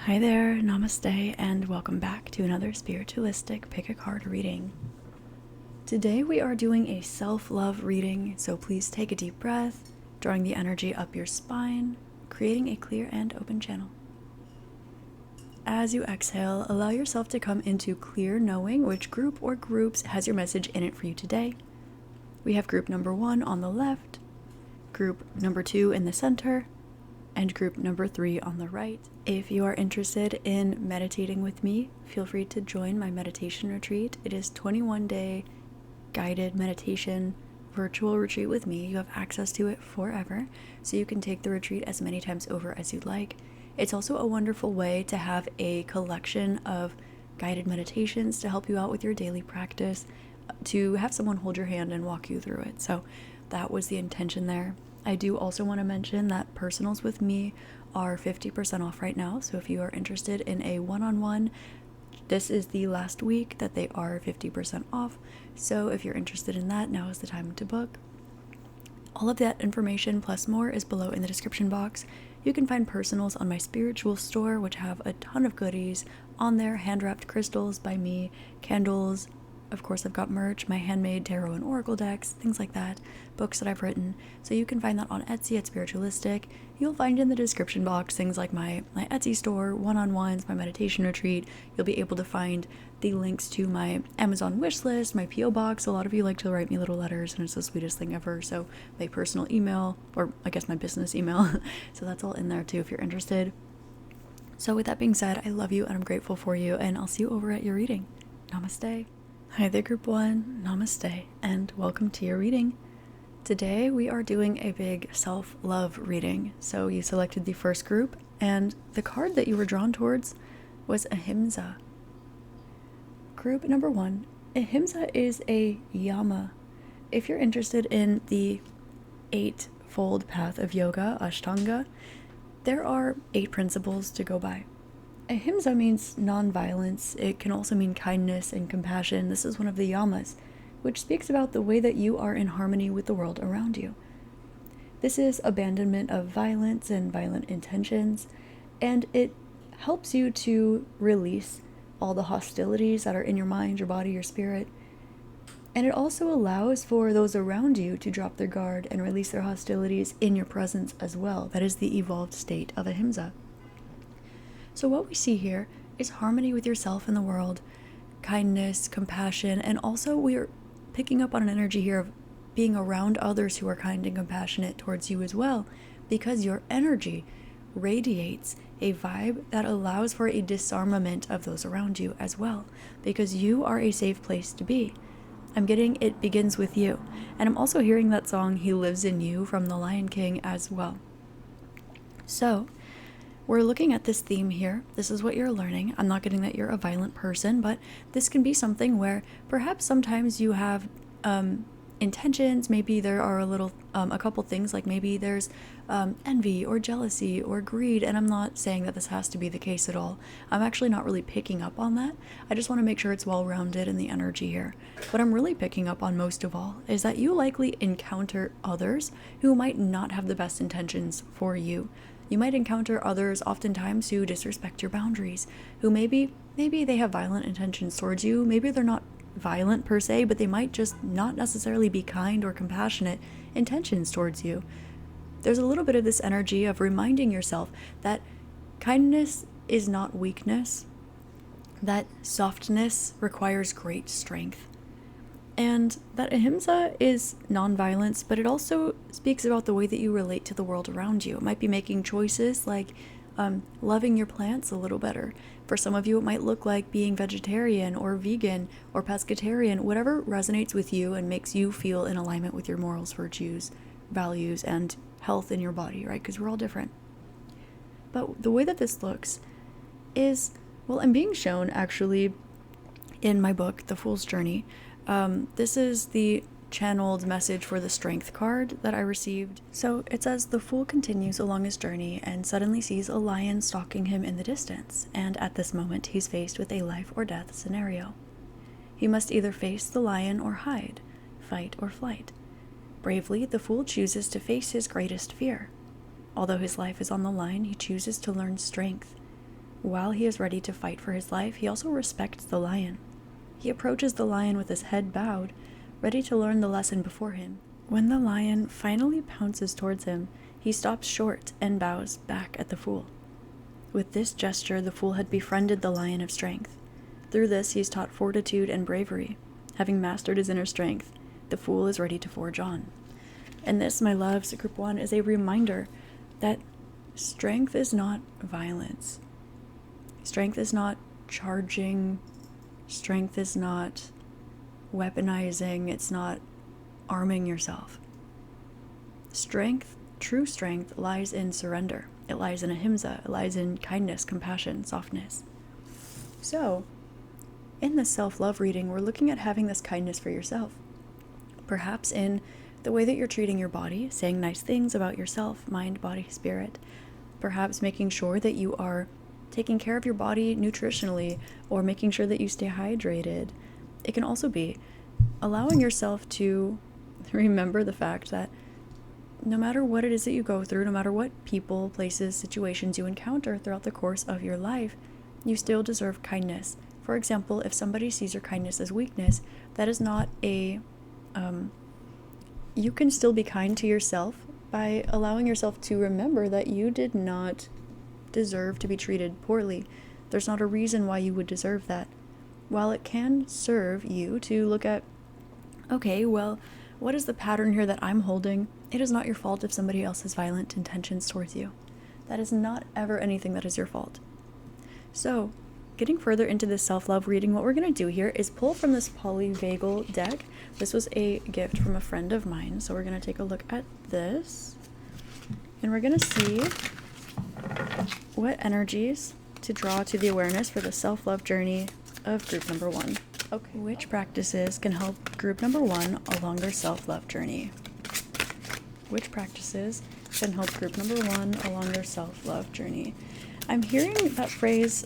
Hi there, namaste, and welcome back to another Spiritualistik Pick a Card reading. Today we are doing a self-love reading, so please take a deep breath, drawing the energy up your spine, creating a clear and open channel. As you exhale, allow yourself to come into clear knowing which group or groups has your message in it for you today. We have group number 1 on the left, group number 2 in the center, and group number 3 on the right. If you are interested in meditating with me, feel free to join my meditation retreat. It is 21-day guided meditation virtual retreat with me. You have access to it forever, so you can take the retreat as many times over as you'd like. It's also a wonderful way to have a collection of guided meditations to help you out with your daily practice, to have someone hold your hand and walk you through it. So that was the intention there. I do also want to mention that personals with me are 50% off right now, so if you are interested in a one-on-one, this is the last week that they are 50% off, so if you're interested in that, now is the time to book. All of that information plus more is below in the description box. You can find personals on my spiritual store, which have a ton of goodies on there, hand-wrapped crystals by me, candles. Of course, I've got merch, my handmade tarot and oracle decks, things like that, books that I've written. So you can find that on Etsy at Spiritualistik. You'll find in the description box things like my Etsy store, one-on-ones, my meditation retreat. You'll be able to find the links to my Amazon wishlist, my P.O. box. A lot of you like to write me little letters, and it's the sweetest thing ever. So my personal email, or I guess my business email. So that's all in there too if you're interested. So with that being said, I love you and I'm grateful for you, and I'll see you over at your reading. Namaste. Hi there, group 1, namaste, and welcome to your reading. Today we are doing a big self-love reading. So you selected the first group, and the card that you were drawn towards was Ahimsa. Group number 1, Ahimsa is a yama. If you're interested in the 8-fold path of yoga, Ashtanga, there are 8 principles to go by. Ahimsa means non-violence. It can also mean kindness and compassion. This is one of the yamas, which speaks about the way that you are in harmony with the world around you. This is abandonment of violence and violent intentions, and it helps you to release all the hostilities that are in your mind, your body, your spirit. And it also allows for those around you to drop their guard and release their hostilities in your presence as well. That is the evolved state of Ahimsa. So what we see here is harmony with yourself and the world, kindness, compassion, and also we're picking up on an energy here of being around others who are kind and compassionate towards you as well, because your energy radiates a vibe that allows for a disarmament of those around you as well, because you are a safe place to be. I'm getting It Begins With You, and I'm also hearing that song He Lives in You from The Lion King as well. So we're looking at this theme here. This is what you're learning. I'm not getting that you're a violent person, but this can be something where perhaps sometimes you have intentions. Maybe there are a couple things, like maybe there's envy or jealousy or greed, and I'm not saying that this has to be the case at all. I'm actually not really picking up on that. I just want to make sure it's well-rounded in the energy here. What I'm really picking up on most of all is that you likely encounter others who might not have the best intentions for you. You might encounter others oftentimes who disrespect your boundaries, who maybe they have violent intentions towards you. Maybe they're not violent per se, but they might just not necessarily be kind or compassionate intentions towards you. There's a little bit of this energy of reminding yourself that kindness is not weakness, that softness requires great strength, and that Ahimsa is non-violence, but it also speaks about the way that you relate to the world around you. It might be making choices like loving your plants a little better. For some of you, it might look like being vegetarian or vegan or pescatarian, whatever resonates with you and makes you feel in alignment with your morals, virtues, values, and health in your body, right? Because we're all different. But the way that this looks is, well, I'm being shown actually in my book, The Fool's Journey. This is the channeled message for the strength card that I received. So it says, the fool continues along his journey and suddenly sees a lion stalking him in the distance, and at this moment he's faced with a life or death scenario. He must either face the lion or hide, fight or flight. Bravely, the fool chooses to face his greatest fear. Although his life is on the line, he chooses to learn strength. While he is ready to fight for his life, he also respects the lion. He approaches the lion with his head bowed, ready to learn the lesson before him. When the lion finally pounces towards him, he stops short and bows back at the fool. With this gesture, the fool had befriended the lion of strength. Through this, he is taught fortitude and bravery. Having mastered his inner strength, the fool is ready to forge on. And this, my loves, Group 1, is a reminder that strength is not violence. Strength is not charging. Strength is not weaponizing. It's not arming yourself. Strength, true strength, lies in surrender. It lies in ahimsa. It lies in kindness, compassion, softness. So, in this self-love reading, we're looking at having this kindness for yourself. Perhaps in the way that you're treating your body, saying nice things about yourself, mind, body, spirit. Perhaps making sure that you are taking care of your body nutritionally, or making sure that you stay hydrated. It can also be allowing yourself to remember the fact that no matter what it is that you go through, no matter what people, places, situations you encounter throughout the course of your life, you still deserve kindness. For example, if somebody sees your kindness as weakness, that is not a... you can still be kind to yourself by allowing yourself to remember that you did not deserve to be treated poorly. There's not a reason why you would deserve that. While it can serve you to look at, okay, well, what is the pattern here that I'm holding? It is not your fault if somebody else has violent intentions towards you. That is not ever anything that is your fault. So, getting further into this self-love reading, what we're going to do here is pull from this polyvagal deck. This was a gift from a friend of mine, so we're going to take a look at this. And we're going to see what energies to draw to the awareness for the self-love journey of group number 1. Okay, which practices can help group number 1 along their self-love journey? Which practices can help group number 1 along their self-love journey? I'm hearing that phrase,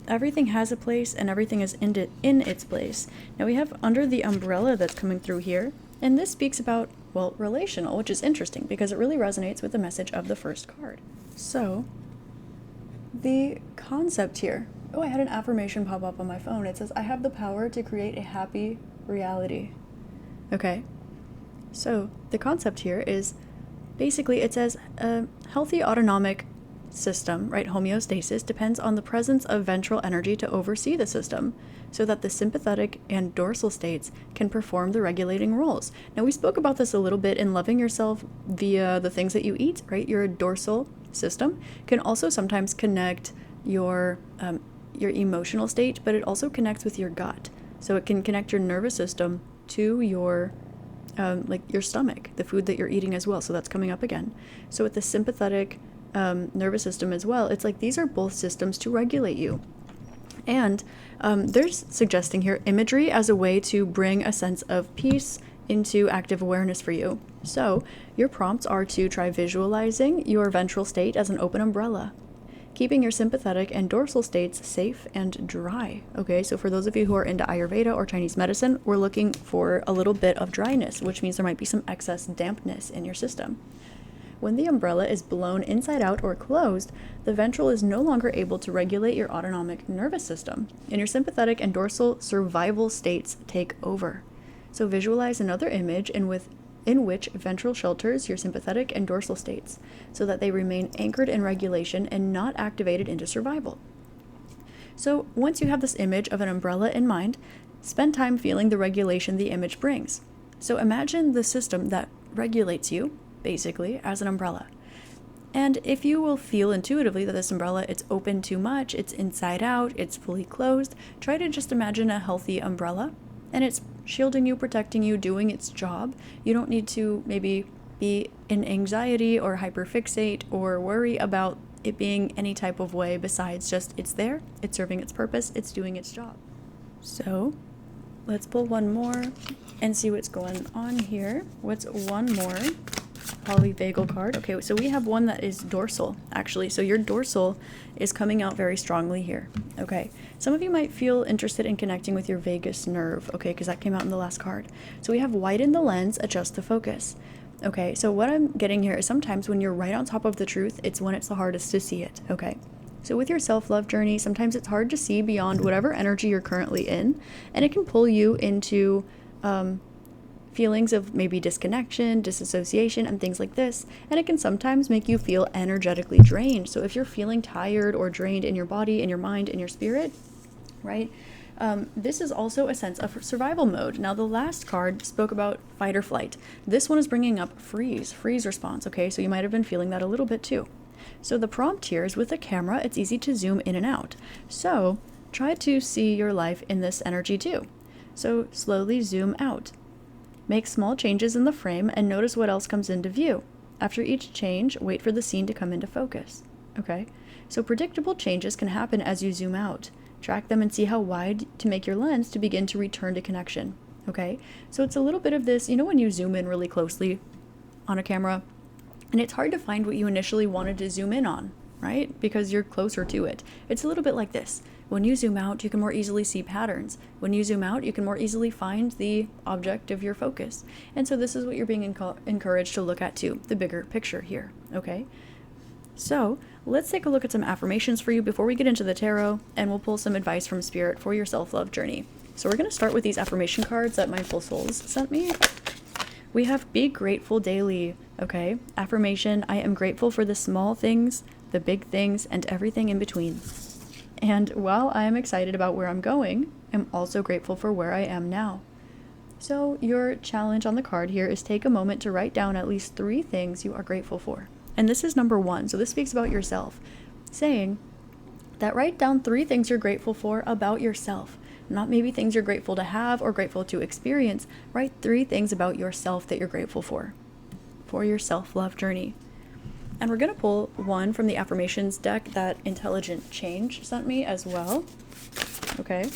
everything has a place and everything is in its place. Now we have under the umbrella that's coming through here, and this speaks about, well, relational, which is interesting because it really resonates with the message of the first card. So, the concept here, oh, I had an affirmation pop up on my phone. It says, I have the power to create a happy reality. Okay, so the concept here is basically it says a healthy autonomic system, right, homeostasis, depends on the presence of ventral energy to oversee the system so that the sympathetic and dorsal states can perform the regulating roles. Now, we spoke about this a little bit in loving yourself via the things that you eat, right? Your dorsal system can also sometimes connect your emotional state, but it also connects with your gut. So it can connect your nervous system to your like your stomach, the food that you're eating as well. So that's coming up again. So with the sympathetic nervous system as well, it's like these are both systems to regulate you. And they're suggesting here imagery as a way to bring a sense of peace into active awareness for you. So your prompts are to try visualizing your ventral state as an open umbrella, keeping your sympathetic and dorsal states safe and dry. Okay, so for those of you who are into Ayurveda or Chinese medicine, we're looking for a little bit of dryness, which means there might be some excess dampness in your system. When the umbrella is blown inside out or closed, the ventral is no longer able to regulate your autonomic nervous system, and your sympathetic and dorsal survival states take over. So visualize another image in which ventral shelters your sympathetic and dorsal states, so that they remain anchored in regulation and not activated into survival. So once you have this image of an umbrella in mind, spend time feeling the regulation the image brings. So imagine the system that regulates you, basically, as an umbrella. And if you will feel intuitively that this umbrella, it's open too much, it's inside out, it's fully closed, try to just imagine a healthy umbrella, and it's shielding you, protecting you, doing its job. You don't need to maybe be in anxiety or hyperfixate or worry about it being any type of way besides just it's there, it's serving its purpose, it's doing its job. So let's pull one more and see what's going on here. What's one more polyvagal card? Okay, so we have one that is dorsal, actually. So your dorsal is coming out very strongly here. Okay, some of you might feel interested in connecting with your vagus nerve, okay, because that came out in the last card. So we have widen the lens, adjust the focus. Okay, so what I'm getting here is sometimes when you're right on top of the truth, it's when it's the hardest to see it, okay? So with your self-love journey, sometimes it's hard to see beyond whatever energy you're currently in, and it can pull you into feelings of maybe disconnection, disassociation, and things like this. And it can sometimes make you feel energetically drained. So if you're feeling tired or drained in your body, in your mind, in your spirit, right? This is also a sense of survival mode. Now, the last card spoke about fight or flight. This one is bringing up freeze response, okay? So you might have been feeling that a little bit too. So the prompt here is with the camera, it's easy to zoom in and out. So try to see your life in this energy too. So slowly zoom out. Make small changes in the frame and notice what else comes into view. After each change, wait for the scene to come into focus, okay? So predictable changes can happen as you zoom out. Track them and see how wide to make your lens to begin to return to connection, okay? So it's a little bit of this, you know when you zoom in really closely on a camera, and it's hard to find what you initially wanted to zoom in on, right? Because you're closer to it. It's a little bit like this. When you zoom out, you can more easily see patterns. When you zoom out, you can more easily find the object of your focus. And so this is what you're being encouraged to look at too, the bigger picture here, okay? So let's take a look at some affirmations for you before we get into the tarot, and we'll pull some advice from Spirit for your self-love journey. So we're going to start with these affirmation cards that Mindful Souls sent me. We have be grateful daily, okay? Affirmation, I am grateful for the small things, the big things, and everything in between. And while I am excited about where I'm going, I'm also grateful for where I am now. So your challenge on the card here is take a moment to write down at least 3 things you are grateful for. And this is number 1, so this speaks about yourself, saying that write down 3 things you're grateful for about yourself. Not maybe things you're grateful to have or grateful to experience. Write 3 things about yourself that you're grateful for your self-love journey. And we're going to pull one from the affirmations deck that Intelligent Change sent me as well. Okay.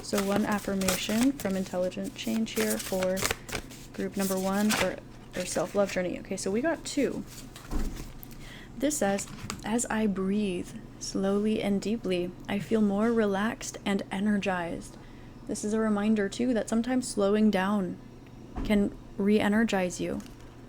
So one affirmation from Intelligent Change here for group number 1 for their self-love journey. Okay, so we got 2. This says, as I breathe slowly and deeply, I feel more relaxed and energized. This is a reminder too that sometimes slowing down can re-energize you.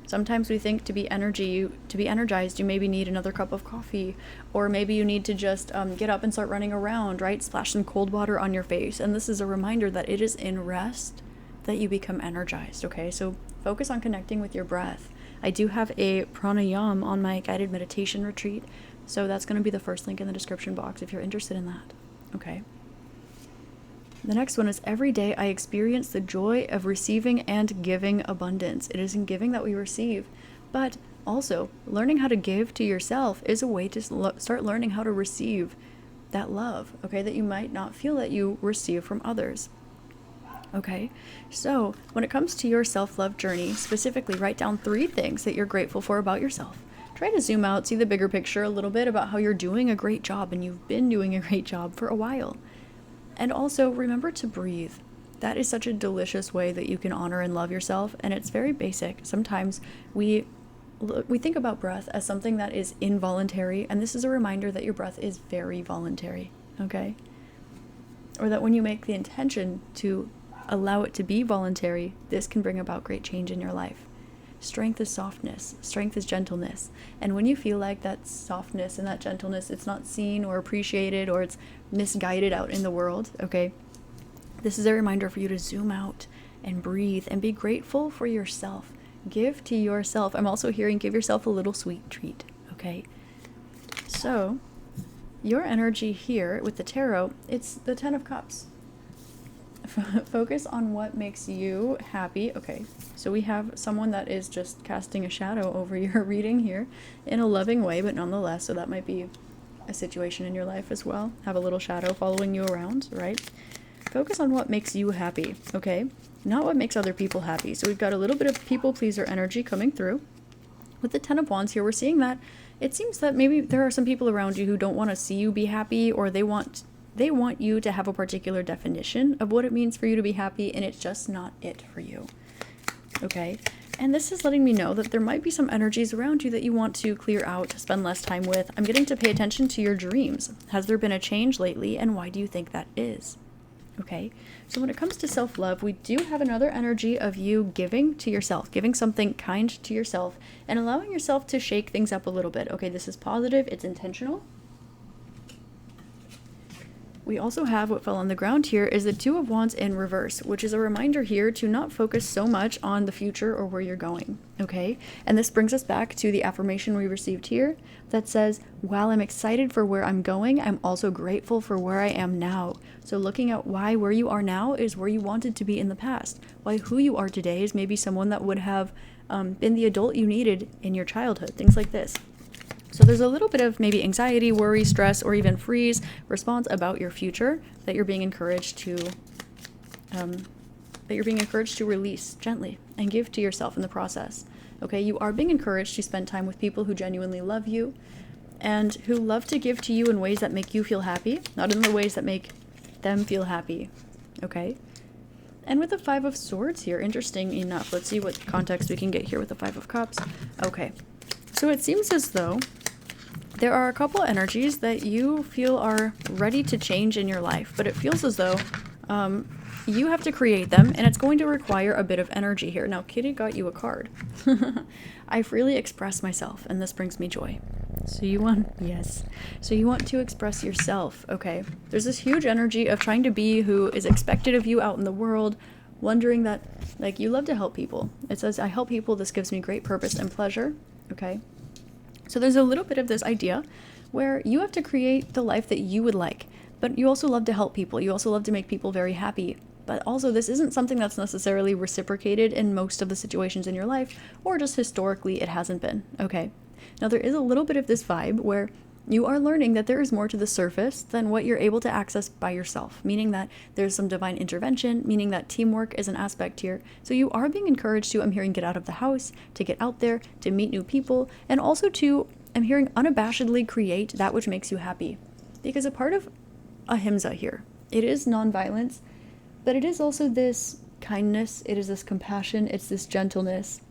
Sometimes we think to be energized, you maybe need another cup of coffee, or maybe you need to just get up and start running around, right? Splash some cold water on your face. And this is a reminder that it is in rest that you become energized, okay? So focus on connecting with your breath. I do have a pranayama on my guided meditation retreat, so that's going to be the first link in the description box if you're interested in that, okay? The next one is every day I experience the joy of receiving and giving abundance. It is in giving that we receive, but also learning how to give to yourself is a way to start learning how to receive that love, okay, that you might not feel that you receive from others. Okay, so when it comes to your self-love journey, specifically write down 3 things that you're grateful for about yourself. Try to zoom out, see the bigger picture a little bit about how you're doing a great job, and you've been doing a great job for a while. And also remember to breathe. That is such a delicious way that you can honor and love yourself, and it's very basic. Sometimes we think about breath as something that is involuntary, and this is a reminder that your breath is very voluntary, okay? Or that when you make the intention to allow it to be voluntary, this can bring about great change in your life. Strength is softness. Strength is gentleness. And when you feel like that softness and that gentleness, it's not seen or appreciated, or it's misguided out in the world, okay? This is a reminder for you to zoom out and breathe and be grateful for yourself. Give to yourself. I'm also hearing give yourself a little sweet treat, okay? So, your energy here with the tarot, it's the 10 of Cups. Focus on what makes you happy. Okay, so we have someone that is just casting a shadow over your reading here in a loving way, but nonetheless, so that might be a situation in your life as well. Have a little shadow following you around, right? Focus on what makes you happy, okay? Not what makes other people happy. So we've got a little bit of people pleaser energy coming through. With the 10 of Wands here, we're seeing that it seems that maybe there are some people around you who don't want to see you be happy, or they want you to have a particular definition of what it means for you to be happy, and it's just not it for you, okay? And this is letting me know that there might be some energies around you that you want to clear out, spend less time with. I'm getting to pay attention to your dreams. Has there been a change lately, and why do you think that is? Okay, so when it comes to self-love, we do have another energy of you giving to yourself, giving something kind to yourself, and allowing yourself to shake things up a little bit. Okay, this is positive, it's intentional. We also have what fell on the ground here is the Two of Wands in reverse, which is a reminder here to not focus so much on the future or where you're going, okay? And this brings us back to the affirmation we received here that says, while I'm excited for where I'm going, I'm also grateful for where I am now. So looking at why where you are now is where you wanted to be in the past. Why who you are today is maybe someone that would have been the adult you needed in your childhood, things like this. So there's a little bit of maybe anxiety, worry, stress, or even freeze response about your future that you're being encouraged to release gently and give to yourself in the process. Okay, you are being encouraged to spend time with people who genuinely love you and who love to give to you in ways that make you feel happy, not in the ways that make them feel happy. Okay? And with the Five of Swords here, interesting enough, let's see what context we can get here with the Five of Cups. Okay, so it seems as though there are a couple energies that you feel are ready to change in your life, but it feels as though you have to create them, and it's going to require a bit of energy here. Now, Kitty got you a card. I freely express myself, and this brings me joy. So you want to express yourself, okay? There's this huge energy of trying to be who is expected of you out in the world, wondering that, like, you love to help people. It says, I help people, this gives me great purpose and pleasure, okay? So there's a little bit of this idea where you have to create the life that you would like, but you also love to help people. You also love to make people very happy. But also this isn't something that's necessarily reciprocated in most of the situations in your life, or just historically it hasn't been, okay? Now there is a little bit of this vibe where you are learning that there is more to the surface than what you're able to access by yourself, meaning that there's some divine intervention, meaning that teamwork is an aspect here. So you are being encouraged to, I'm hearing, get out of the house, to get out there, to meet new people, and also to, I'm hearing, unabashedly create that which makes you happy. Because a part of ahimsa here, it is nonviolence, but it is also this kindness, it is this compassion, it's this gentleness.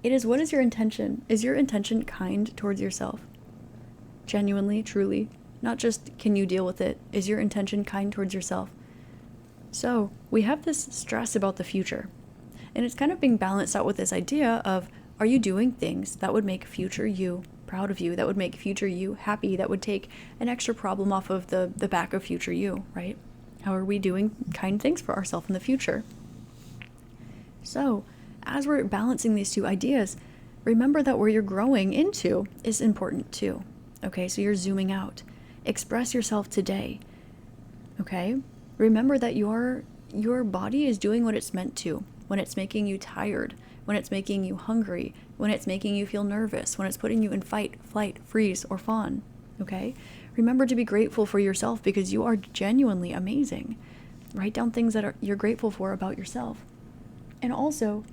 It is, what is your intention? Is your intention kind towards yourself? Genuinely, truly, not just can you deal with it. Is your intention kind towards yourself? So we have this stress about the future, and it's kind of being balanced out with this idea of, are you doing things that would make future you proud of you, that would make future you happy, that would take an extra problem off of the back of future you, right? How are we doing kind things for ourselves in the future? So as we're balancing these two ideas, remember that where you're growing into is important too. Okay, so you're zooming out. Express yourself today. Okay? Remember that your body is doing what it's meant to. When it's making you tired, when it's making you hungry, when it's making you feel nervous, when it's putting you in fight, flight, freeze, or fawn. Okay? Remember to be grateful for yourself because you are genuinely amazing. Write down things that you're grateful for about yourself. And also,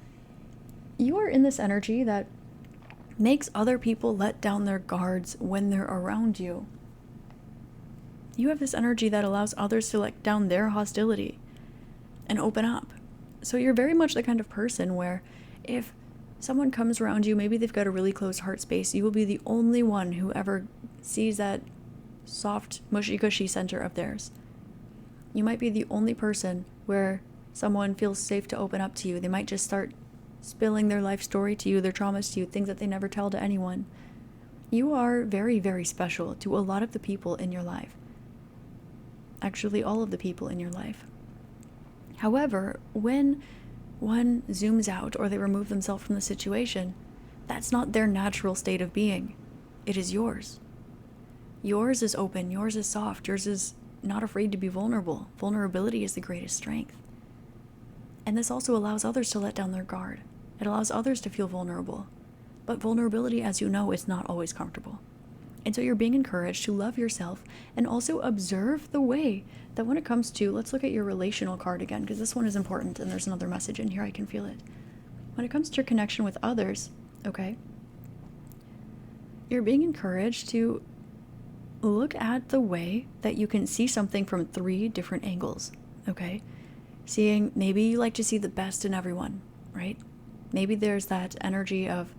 you are in this energy that makes other people let down their guards when they're around you. You have this energy that allows others to let down their hostility and open up. So you're very much the kind of person where if someone comes around you, maybe they've got a really closed heart space, you will be the only one who ever sees that soft, mushy, gushy center of theirs. You might be the only person where someone feels safe to open up to you. They might just start spilling their life story to you, their traumas to you, things that they never tell to anyone. You are very, very special to a lot of the people in your life. Actually, all of the people in your life. However, when one zooms out or they remove themselves from the situation, that's not their natural state of being. It is yours. Yours is open, yours is soft, yours is not afraid to be vulnerable. Vulnerability is the greatest strength. And this also allows others to let down their guard. It allows others to feel vulnerable. But vulnerability, as you know, is not always comfortable. And so you're being encouraged to love yourself and also observe the way that when it comes to, let's look at your relational card again, because this one is important and there's another message in here, I can feel it. When it comes to your connection with others, okay, you're being encouraged to look at the way that you can see something from 3 different angles, okay? Seeing, maybe you like to see the best in everyone, right? Maybe there's that energy of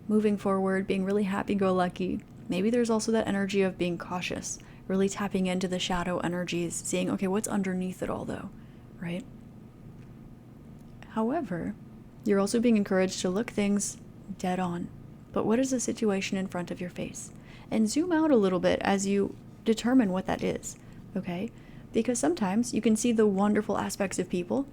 moving forward, being really happy-go-lucky. Maybe there's also that energy of being cautious, really tapping into the shadow energies, seeing, okay, what's underneath it all though, right? However, you're also being encouraged to look things dead on. But what is the situation in front of your face? And zoom out a little bit as you determine what that is, okay? Because sometimes you can see the wonderful aspects of people.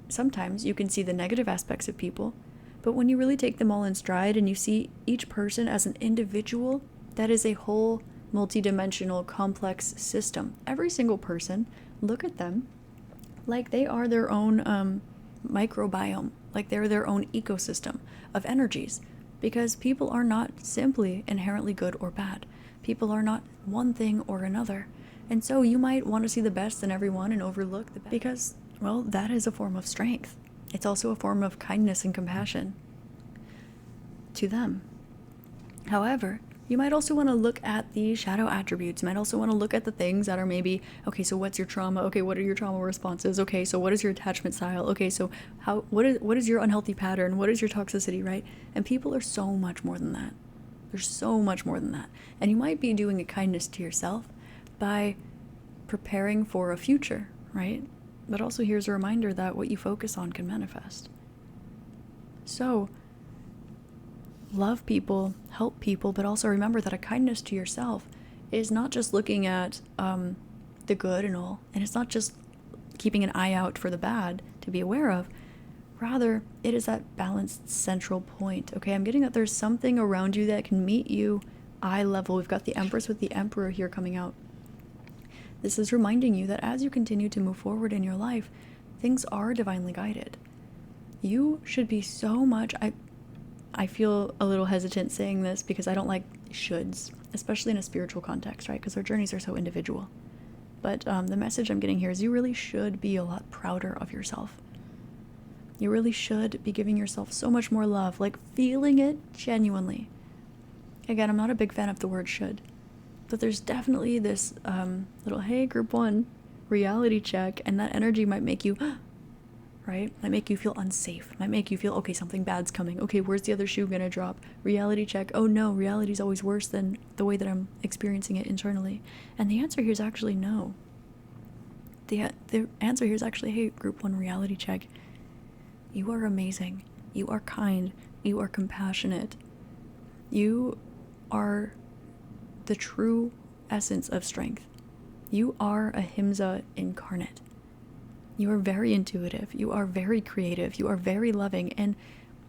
Sometimes you can see the negative aspects of people. But when you really take them all in stride and you see each person as an individual, that is a whole multidimensional complex system. Every single person, look at them like they are their own microbiome, like they're their own ecosystem of energies, because people are not simply inherently good or bad. People are not one thing or another. And so you might want to see the best in everyone and overlook the best, because, well, that is a form of strength. It's also a form of kindness and compassion to them. However, you might also want to look at the shadow attributes. You might also want to look at the things that are maybe, okay, so what's your trauma? Okay, what are your trauma responses? Okay, so what is your attachment style? Okay, so what is your unhealthy pattern? What is your toxicity, right? And people are so much more than that. There's so much more than that. And you might be doing a kindness to yourself by preparing for a future, right? But also here's a reminder that what you focus on can manifest. So, love people, help people, but also remember that a kindness to yourself is not just looking at the good and all, and it's not just keeping an eye out for the bad to be aware of. Rather, it is that balanced central point. Okay, I'm getting that there's something around you that can meet you eye level. We've got the Empress with the Emperor here coming out. This is reminding you that as you continue to move forward in your life, things are divinely guided. You should be so much... I feel a little hesitant saying this because I don't like shoulds, especially in a spiritual context, right? Because our journeys are so individual. But the message I'm getting here is you really should be a lot prouder of yourself. You really should be giving yourself so much more love, like feeling it genuinely. Again, I'm not a big fan of the word should, but there's definitely this little, hey, group one, reality check, and that energy might make you... right? Might make you feel unsafe. Might make you feel, okay, something bad's coming. Okay, where's the other shoe gonna drop? Reality check. Oh no, reality's always worse than the way that I'm experiencing it internally. And the answer here is actually no. The answer here is actually, hey, group one, reality check. You are amazing. You are kind. You are compassionate. You are the true essence of strength. You are a Ahimsa incarnate. You are very intuitive, you are very creative, you are very loving, and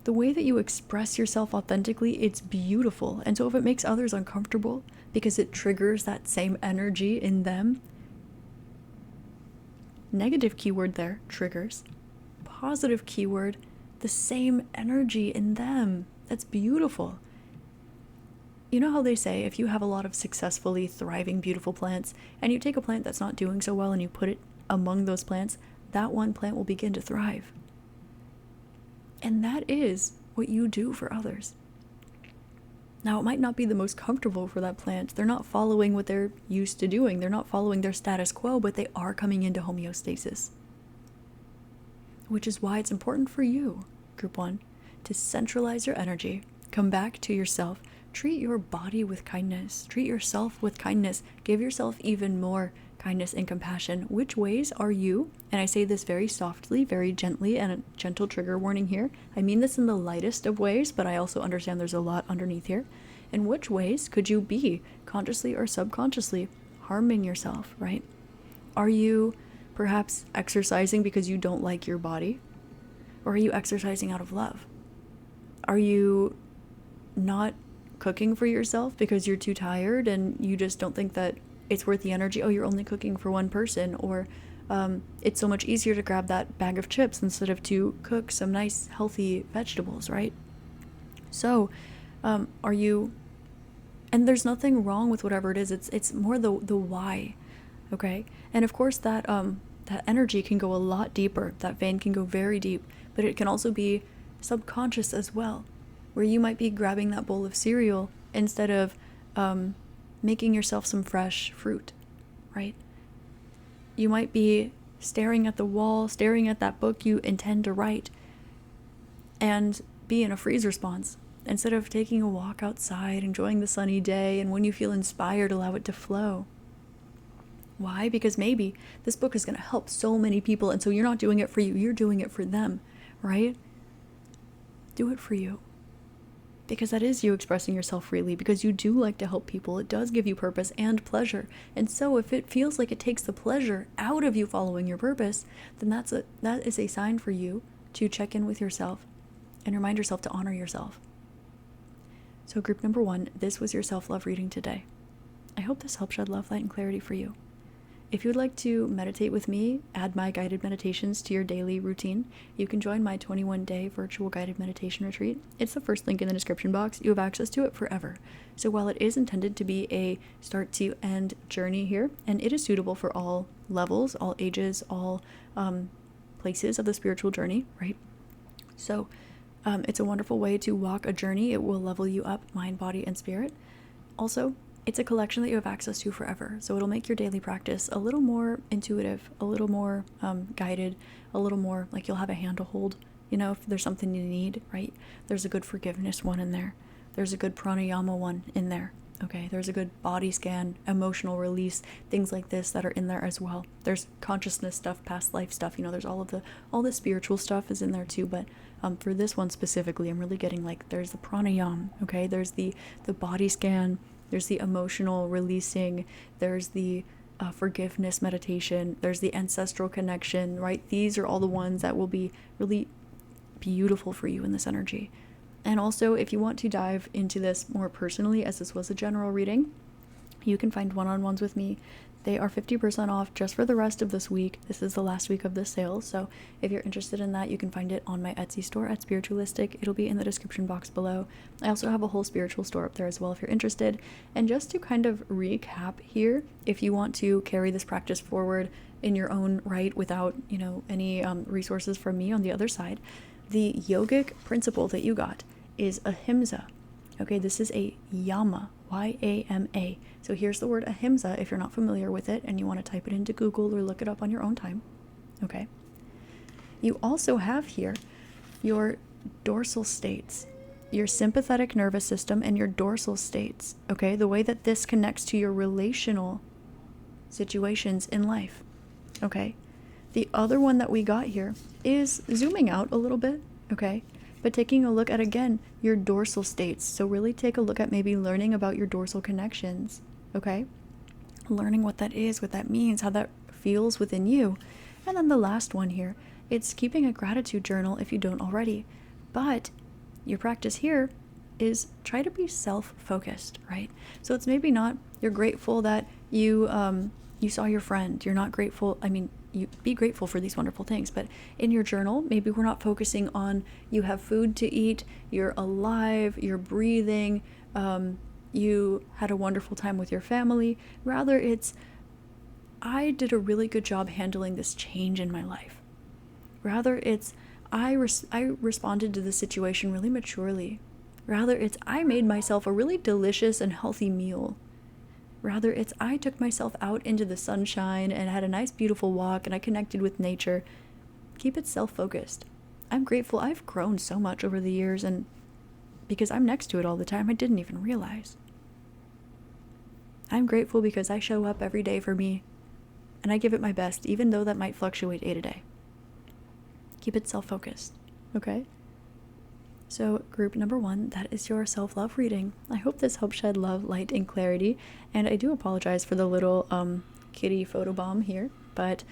the way that you express yourself authentically, it's beautiful. And so if it makes others uncomfortable because it triggers that same energy in them, negative keyword there, triggers, positive keyword, the same energy in them. That's beautiful. You know how they say if you have a lot of successfully thriving, beautiful plants, and you take a plant that's not doing so well and you put it among those plants, that one plant will begin to thrive. And that is what you do for others. Now, it might not be the most comfortable for that plant. They're not following what they're used to doing. They're not following their status quo, but they are coming into homeostasis. Which is why it's important for you, group one, to centralize your energy, come back to yourself, treat your body with kindness, treat yourself with kindness, give yourself even more kindness and compassion. Which ways are you, and I say this very softly, very gently, and a gentle trigger warning here, I mean this in the lightest of ways, but I also understand there's a lot underneath here. In which ways could you be, consciously or subconsciously, harming yourself, right? Are you perhaps exercising because you don't like your body? Or are you exercising out of love? Are you not cooking for yourself because you're too tired and you just don't think that it's worth the energy? Oh, you're only cooking for one person, or it's so much easier to grab that bag of chips instead of to cook some nice healthy vegetables, right? So are you, and there's nothing wrong with whatever it is, it's more the why, okay? And of course that energy can go a lot deeper, that vein can go very deep, but it can also be subconscious as well, where you might be grabbing that bowl of cereal instead of making yourself some fresh fruit, right? You might be staring at the wall, staring at that book you intend to write, and be in a freeze response instead of taking a walk outside, enjoying the sunny day, and when you feel inspired, allow it to flow. Why? Because maybe this book is going to help so many people, and so you're not doing it for you, you're doing it for them, right? Do it for you. Because that is you expressing yourself freely, because you do like to help people. It does give you purpose and pleasure. And so if it feels like it takes the pleasure out of you following your purpose, then that is a sign for you to check in with yourself and remind yourself to honor yourself. So group number 1, this was your self-love reading today. I hope this helped shed love, light, and clarity for you. If you would like to meditate with me, add my guided meditations to your daily routine, you can join my 21-day virtual guided meditation retreat. It's the first link in the description box. You have access to it forever. So while it is intended to be a start to end journey here, and it is suitable for all levels, all ages, all places of the spiritual journey, right? So it's a wonderful way to walk a journey. It will level you up, mind, body, and spirit. Also, it's a collection that you have access to forever, so it'll make your daily practice a little more intuitive, a little more guided, a little more like you'll have a hand to hold, if there's something you need, right? There's a good forgiveness one in there. There's a good pranayama one in there, okay? There's a good body scan, emotional release, things like this that are in there as well. There's consciousness stuff, past life stuff, there's all the spiritual stuff is in there too, but for this one specifically, I'm really getting there's the pranayama, okay? There's the body scan, there's the emotional releasing, there's the forgiveness meditation, there's the ancestral connection, right? These are all the ones that will be really beautiful for you in this energy. And also, if you want to dive into this more personally, as this was a general reading, you can find one-on-ones with me. They are 50% off just for the rest of this week. This is the last week of the sale, so if you're interested in that, you can find it on my Etsy store at Spiritualistik. It'll be in the description box below. I also have a whole spiritual store up there as well if you're interested. And just to kind of recap here, if you want to carry this practice forward in your own right without, any resources from me on the other side, the yogic principle that you got is ahimsa. Okay, this is a yama, Y-A-M-A. So here's the word ahimsa if you're not familiar with it and you want to type it into Google or look it up on your own time. Okay. You also have here your dorsal states, your sympathetic nervous system and your dorsal states. Okay, the way that this connects to your relational situations in life. Okay. The other one that we got here is zooming out a little bit. Okay. But taking a look at, again, your dorsal states. So really take a look at maybe learning about your dorsal connections, okay? Learning what that is, what that means, how that feels within you. And then the last one here, it's keeping a gratitude journal if you don't already. But your practice here is try to be self-focused, right? So it's maybe not you're grateful that you saw your friend. You're not grateful, you be grateful for these wonderful things, but in your journal, maybe we're not focusing on you have food to eat, you're alive, you're breathing, you had a wonderful time with your family. Rather, it's I did a really good job handling this change in my life. Rather, it's I responded to the situation really maturely. Rather, it's I made myself a really delicious and healthy meal. Rather, it's I took myself out into the sunshine and had a nice, beautiful walk, and I connected with nature. Keep it self-focused. I'm grateful I've grown so much over the years, and because I'm next to it all the time, I didn't even realize. I'm grateful because I show up every day for me, and I give it my best, even though that might fluctuate day to day. Keep it self-focused, okay? So group number 1, that is your self-love reading. I hope this helps shed love, light, and clarity. And I do apologize for the little kitty photobomb here, but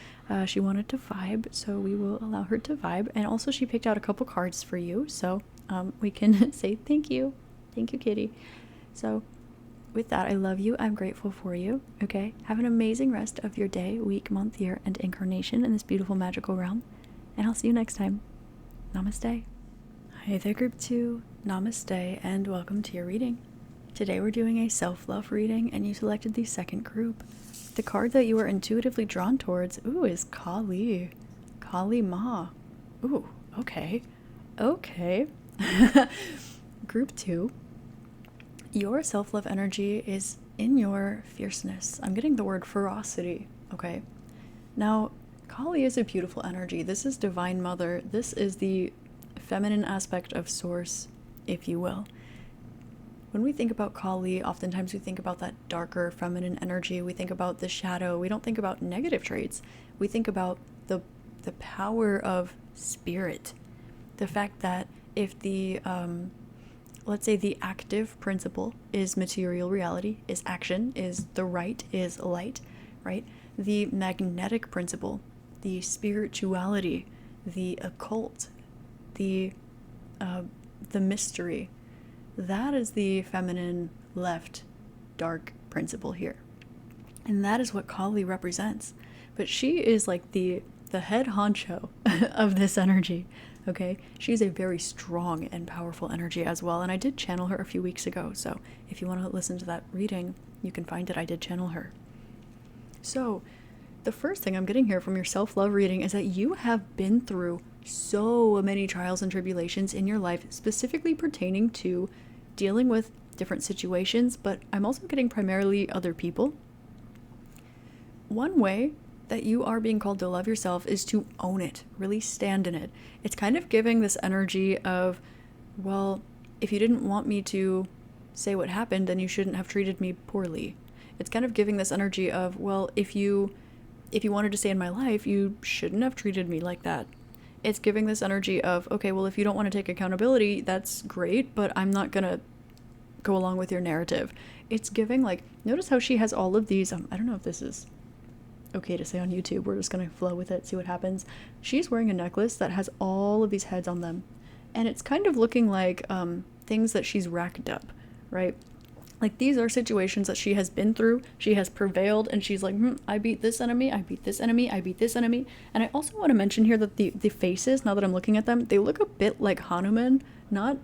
she wanted to vibe, so we will allow her to vibe. And also she picked out a couple cards for you, so we can say thank you. Thank you, kitty. So with that, I love you. I'm grateful for you, okay? Have an amazing rest of your day, week, month, year, and incarnation in this beautiful magical realm. And I'll see you next time. Namaste. Hey there, group 2. Namaste and welcome to your reading. Today we're doing a self-love reading and you selected the second group. The card that you are intuitively drawn towards, is Kali. Kali Ma. Ooh, okay. Okay. Group 2. Your self-love energy is in your fierceness. I'm getting the word ferocity, okay? Now, Kali is a beautiful energy. This is Divine Mother. This is the feminine aspect of Source, if you will. when we think about Kali, oftentimes we think about that darker feminine energy. We think about the shadow. We don't think about negative traits. We think about the power of spirit. The fact that if the, let's say the active principle is material reality, is action, is the right, is light, right? The magnetic principle, the spirituality, the occult, the mystery, that is the feminine left dark principle here. And that is what Kali represents. But she is like the head honcho of this energy, okay? She's a very strong and powerful energy as well. And I did channel her a few weeks ago. So if you want to listen to that reading, you can find it. I did channel her. So the first thing I'm getting here from your self-love reading is that you have been through so many trials and tribulations in your life, specifically pertaining to dealing with different situations, but I'm also getting primarily other people. One way that you are being called to love yourself is to own it, really stand in it. It's kind of giving this energy of, well, if you didn't want me to say what happened, then you shouldn't have treated me poorly. It's kind of giving this energy of, well, if you wanted to stay in my life, you shouldn't have treated me like that. It's giving this energy of, okay, well, if you don't want to take accountability, that's great, but I'm not going to go along with your narrative. It's giving, like, notice how she has all of these, I don't know if this is okay to say on YouTube, we're just going to flow with it, see what happens. She's wearing a necklace that has all of these heads on them, and it's kind of looking like things that she's racked up, right? Like, these are situations that she has been through, she has prevailed, and she's like, I beat this enemy, I beat this enemy, I beat this enemy. And I also want to mention here that the faces, now that I'm looking at them, they look a bit like Hanuman, not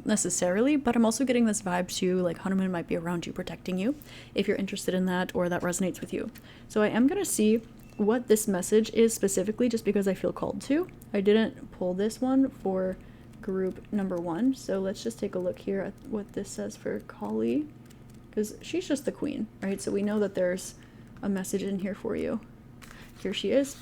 necessarily, but I'm also getting this vibe too, like Hanuman might be around you, protecting you, if you're interested in that or that resonates with you. So I am going to see what this message is specifically, just because I feel called to. I didn't pull this one for group number 1, so let's just take a look here at what this says for Kali, because she's just the queen, right? So we know that there's a message in here for you. Here she is,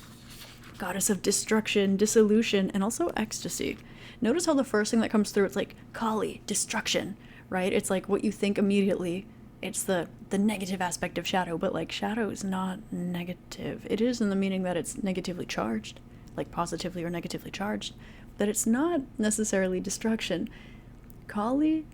goddess of destruction, dissolution, and also ecstasy. Notice how the first thing that comes through, it's like Kali, destruction, right? It's like what you think immediately. It's the negative aspect of shadow, but like shadow is not negative. It is in the meaning that it's negatively charged, like positively or negatively charged, but it's not necessarily destruction. Kali,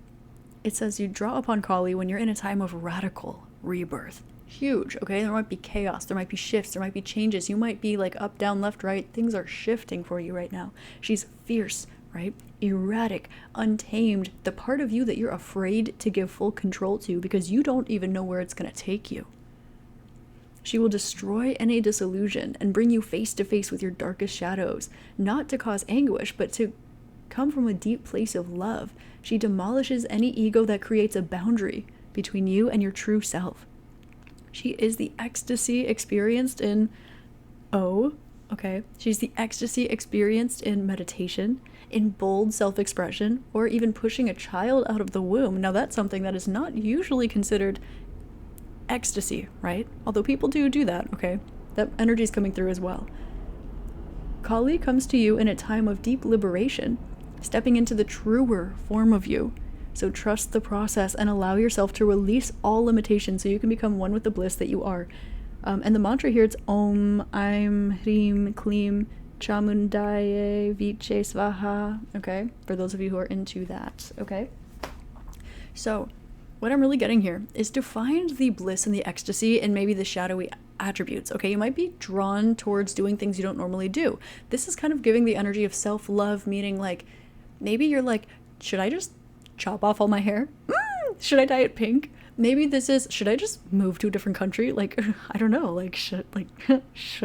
it says you draw upon Kali when you're in a time of radical rebirth. Huge, okay? There might be chaos, there might be shifts, there might be changes. You might be like up, down, left, right. Things are shifting for you right now. She's fierce, right? Erratic, untamed, the part of you that you're afraid to give full control to because you don't even know where it's going to take you. She will destroy any disillusion and bring you face to face with your darkest shadows, not to cause anguish, but to come from a deep place of love. She demolishes any ego that creates a boundary between you and your true self. She is the ecstasy experienced in, she's the ecstasy experienced in meditation, in bold self-expression, or even pushing a child out of the womb. Now that's something that is not usually considered ecstasy, right? Although people do that, okay? That energy is coming through as well. Kali comes to you in a time of deep liberation, stepping into the truer form of you. So trust the process and allow yourself to release all limitations so you can become one with the bliss that you are. And the mantra here, it's Om, Aim, Hrim, Klim, Chamundaye, Viche, Svaha, okay? For those of you who are into that, okay? So what I'm really getting here is to find the bliss and the ecstasy and maybe the shadowy attributes, okay? You might be drawn towards doing things you don't normally do. This is kind of giving the energy of self-love, meaning like, maybe you're like, should I just chop off all my hair? Should I dye it pink? Maybe this is, should I just move to a different country? Like, I don't know, like, should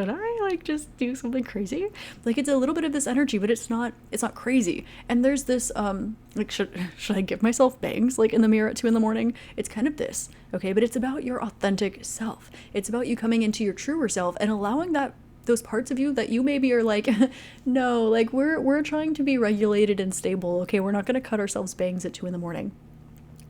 I like just do something crazy? Like, it's a little bit of this energy, but it's not crazy. And there's this, like, should I give myself bangs, like, in the mirror at 2 a.m? It's kind of this, okay? But it's about your authentic self. It's about you coming into your truer self and allowing those parts of you that you maybe are like, no, like, we're trying to be regulated and stable, okay? We're not going to cut ourselves bangs at 2 a.m.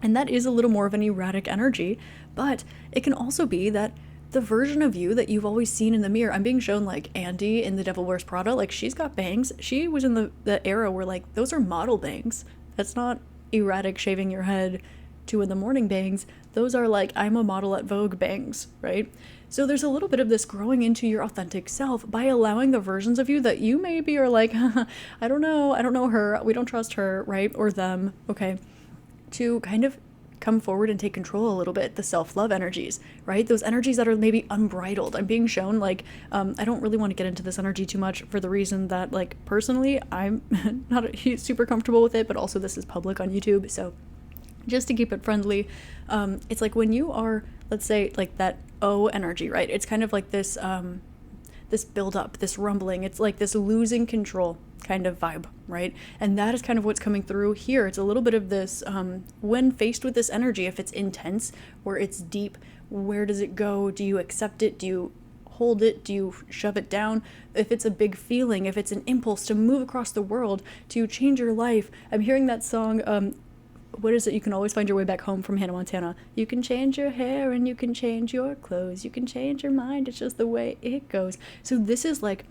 And that is a little more of an erratic energy, but it can also be that the version of you that you've always seen in the mirror, I'm being shown like Andy in The Devil Wears Prada, like she's got bangs. She was in the era where like, those are model bangs. That's not erratic shaving your head 2 in the morning bangs, those are like, I'm a model at Vogue bangs, right? So there's a little bit of this growing into your authentic self by allowing the versions of you that you maybe are like, I don't know her, we don't trust her, right? Or them, okay? To kind of come forward and take control a little bit, the self-love energies, right? Those energies that are maybe unbridled. I'm being shown, like, I don't really want to get into this energy too much for the reason that, like, personally, I'm not super comfortable with it, but also this is public on YouTube, so just to keep it friendly, it's like when you are, let's say, like that O energy, right? It's kind of like this, this build-up, this rumbling. It's like this losing control kind of vibe, right? And that is kind of what's coming through here. It's a little bit of this, when faced with this energy, if it's intense or it's deep, where does it go? Do you accept it? Do you hold it? Do you shove it down? If it's a big feeling, if it's an impulse to move across the world, to change your life. I'm hearing that song, what is it? You can always find your way back home from Hannah Montana. You can change your hair and you can change your clothes. You can change your mind. It's just the way it goes. So this is like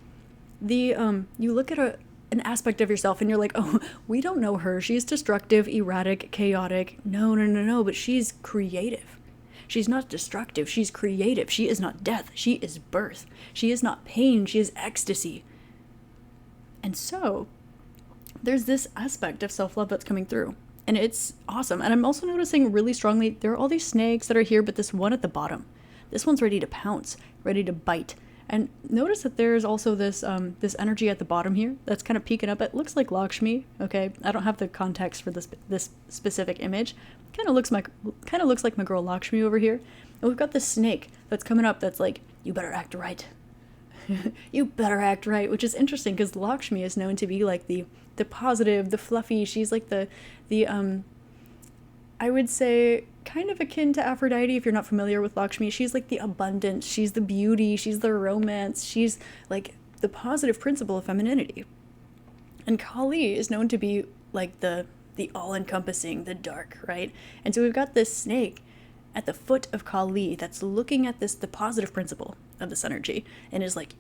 the, you look at an aspect of yourself and you're like, oh, we don't know her. She's destructive, erratic, chaotic. No. But she's creative. She's not destructive. She's creative. She is not death. She is birth. She is not pain. She is ecstasy. And so there's this aspect of self-love that's coming through. And it's awesome. And I'm also noticing really strongly, there are all these snakes that are here, but this one at the bottom, this one's ready to pounce, ready to bite. And notice that there's also this this energy at the bottom here that's kind of peeking up. It looks like Lakshmi, okay? I don't have the context for this specific image. Kind of looks like my girl Lakshmi over here. And we've got this snake that's coming up that's like, you better act right. You better act right, which is interesting because Lakshmi is known to be like the positive, the fluffy. She's like the I would say kind of akin to Aphrodite if you're not familiar with Lakshmi. She's like the abundance, she's the beauty, she's the romance, she's like the positive principle of femininity. And Kali is known to be like the all-encompassing, the dark, right? And so we've got this snake at the foot of Kali that's looking at the positive principle of this energy and is like,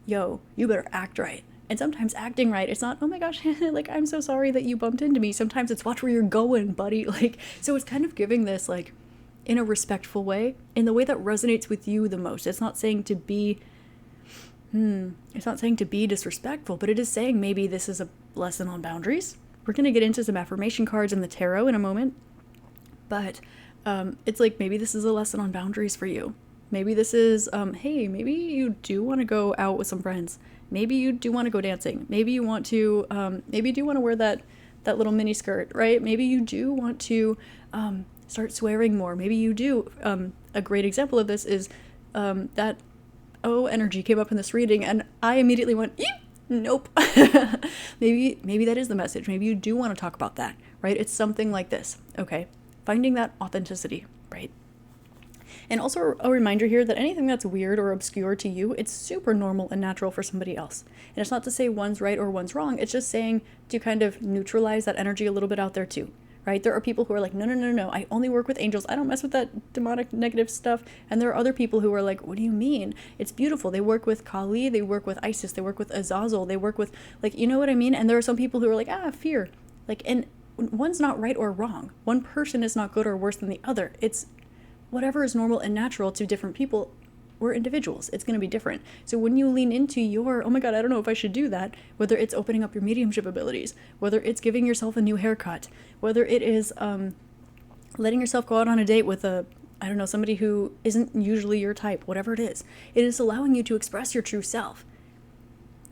yo, you better act right. And sometimes acting right, it's not, oh my gosh, like, I'm so sorry that you bumped into me. Sometimes it's watch where you're going, buddy. Like, so it's kind of giving this, like, in a respectful way, in the way that resonates with you the most. It's not saying to be, disrespectful, but it is saying maybe this is a lesson on boundaries. We're going to get into some affirmation cards in the tarot in a moment. But it's like, maybe this is a lesson on boundaries for you. Maybe this is, hey, maybe you do want to go out with some friends. Maybe you do want to go dancing. Maybe you want to, wear that little mini skirt, right? Maybe you do want to start swearing more. Maybe you do. A great example of this is that O energy came up in this reading, and I immediately went, eep, nope. Maybe that is the message. Maybe you do want to talk about that, right? It's something like this, okay? Finding that authenticity, right? And also a reminder here that anything that's weird or obscure to you, it's super normal and natural for somebody else. And it's not to say one's right or one's wrong. It's just saying to kind of neutralize that energy a little bit out there too, right? There are people who are like, no, I only work with angels. I don't mess with that demonic negative stuff. And there are other people who are like, what do you mean? It's beautiful. They work with Kali, they work with Isis, they work with Azazel, they work with, like, you know what I mean? And there are some people who are like, fear. Like, and one's not right or wrong. One person is not good or worse than the other. It's whatever is normal and natural to different people. We're individuals. It's going to be different. So when you lean into your, oh my God, I don't know if I should do that, whether it's opening up your mediumship abilities, whether it's giving yourself a new haircut, whether it is letting yourself go out on a date with somebody who isn't usually your type, whatever it is allowing you to express your true self.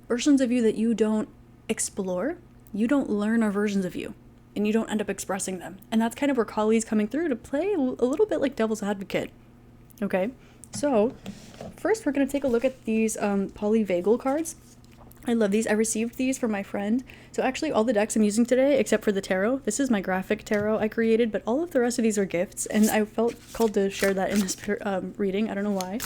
Versions of you that you don't explore, you don't learn are versions of you. And you don't end up expressing them. And that's kind of where Kali's coming through to play a little bit like devil's advocate. Okay, so first we're going to take a look at these polyvagal cards. I love these. I received these from my friend. So actually all the decks I'm using today, except for the tarot, this is my graphic tarot I created, but all of the rest of these are gifts. And I felt called to share that in this reading. I don't know why.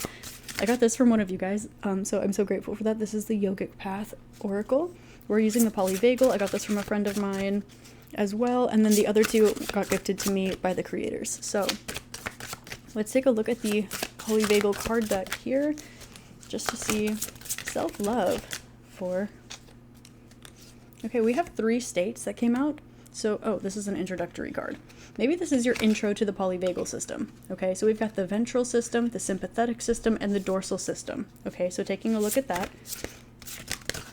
I got this from one of you guys, so I'm so grateful for that. This is the Yogic Path Oracle. We're using the polyvagal. I got this from a friend of mine as well, and then the other two got gifted to me by the creators. So let's take a look at the polyvagal card deck here, just to see self-love for... Okay, we have 3 states that came out. So, this is an introductory card. maybe this is your intro to the polyvagal system. Okay, so we've got the ventral system, the sympathetic system, and the dorsal system. Okay, so taking a look at that.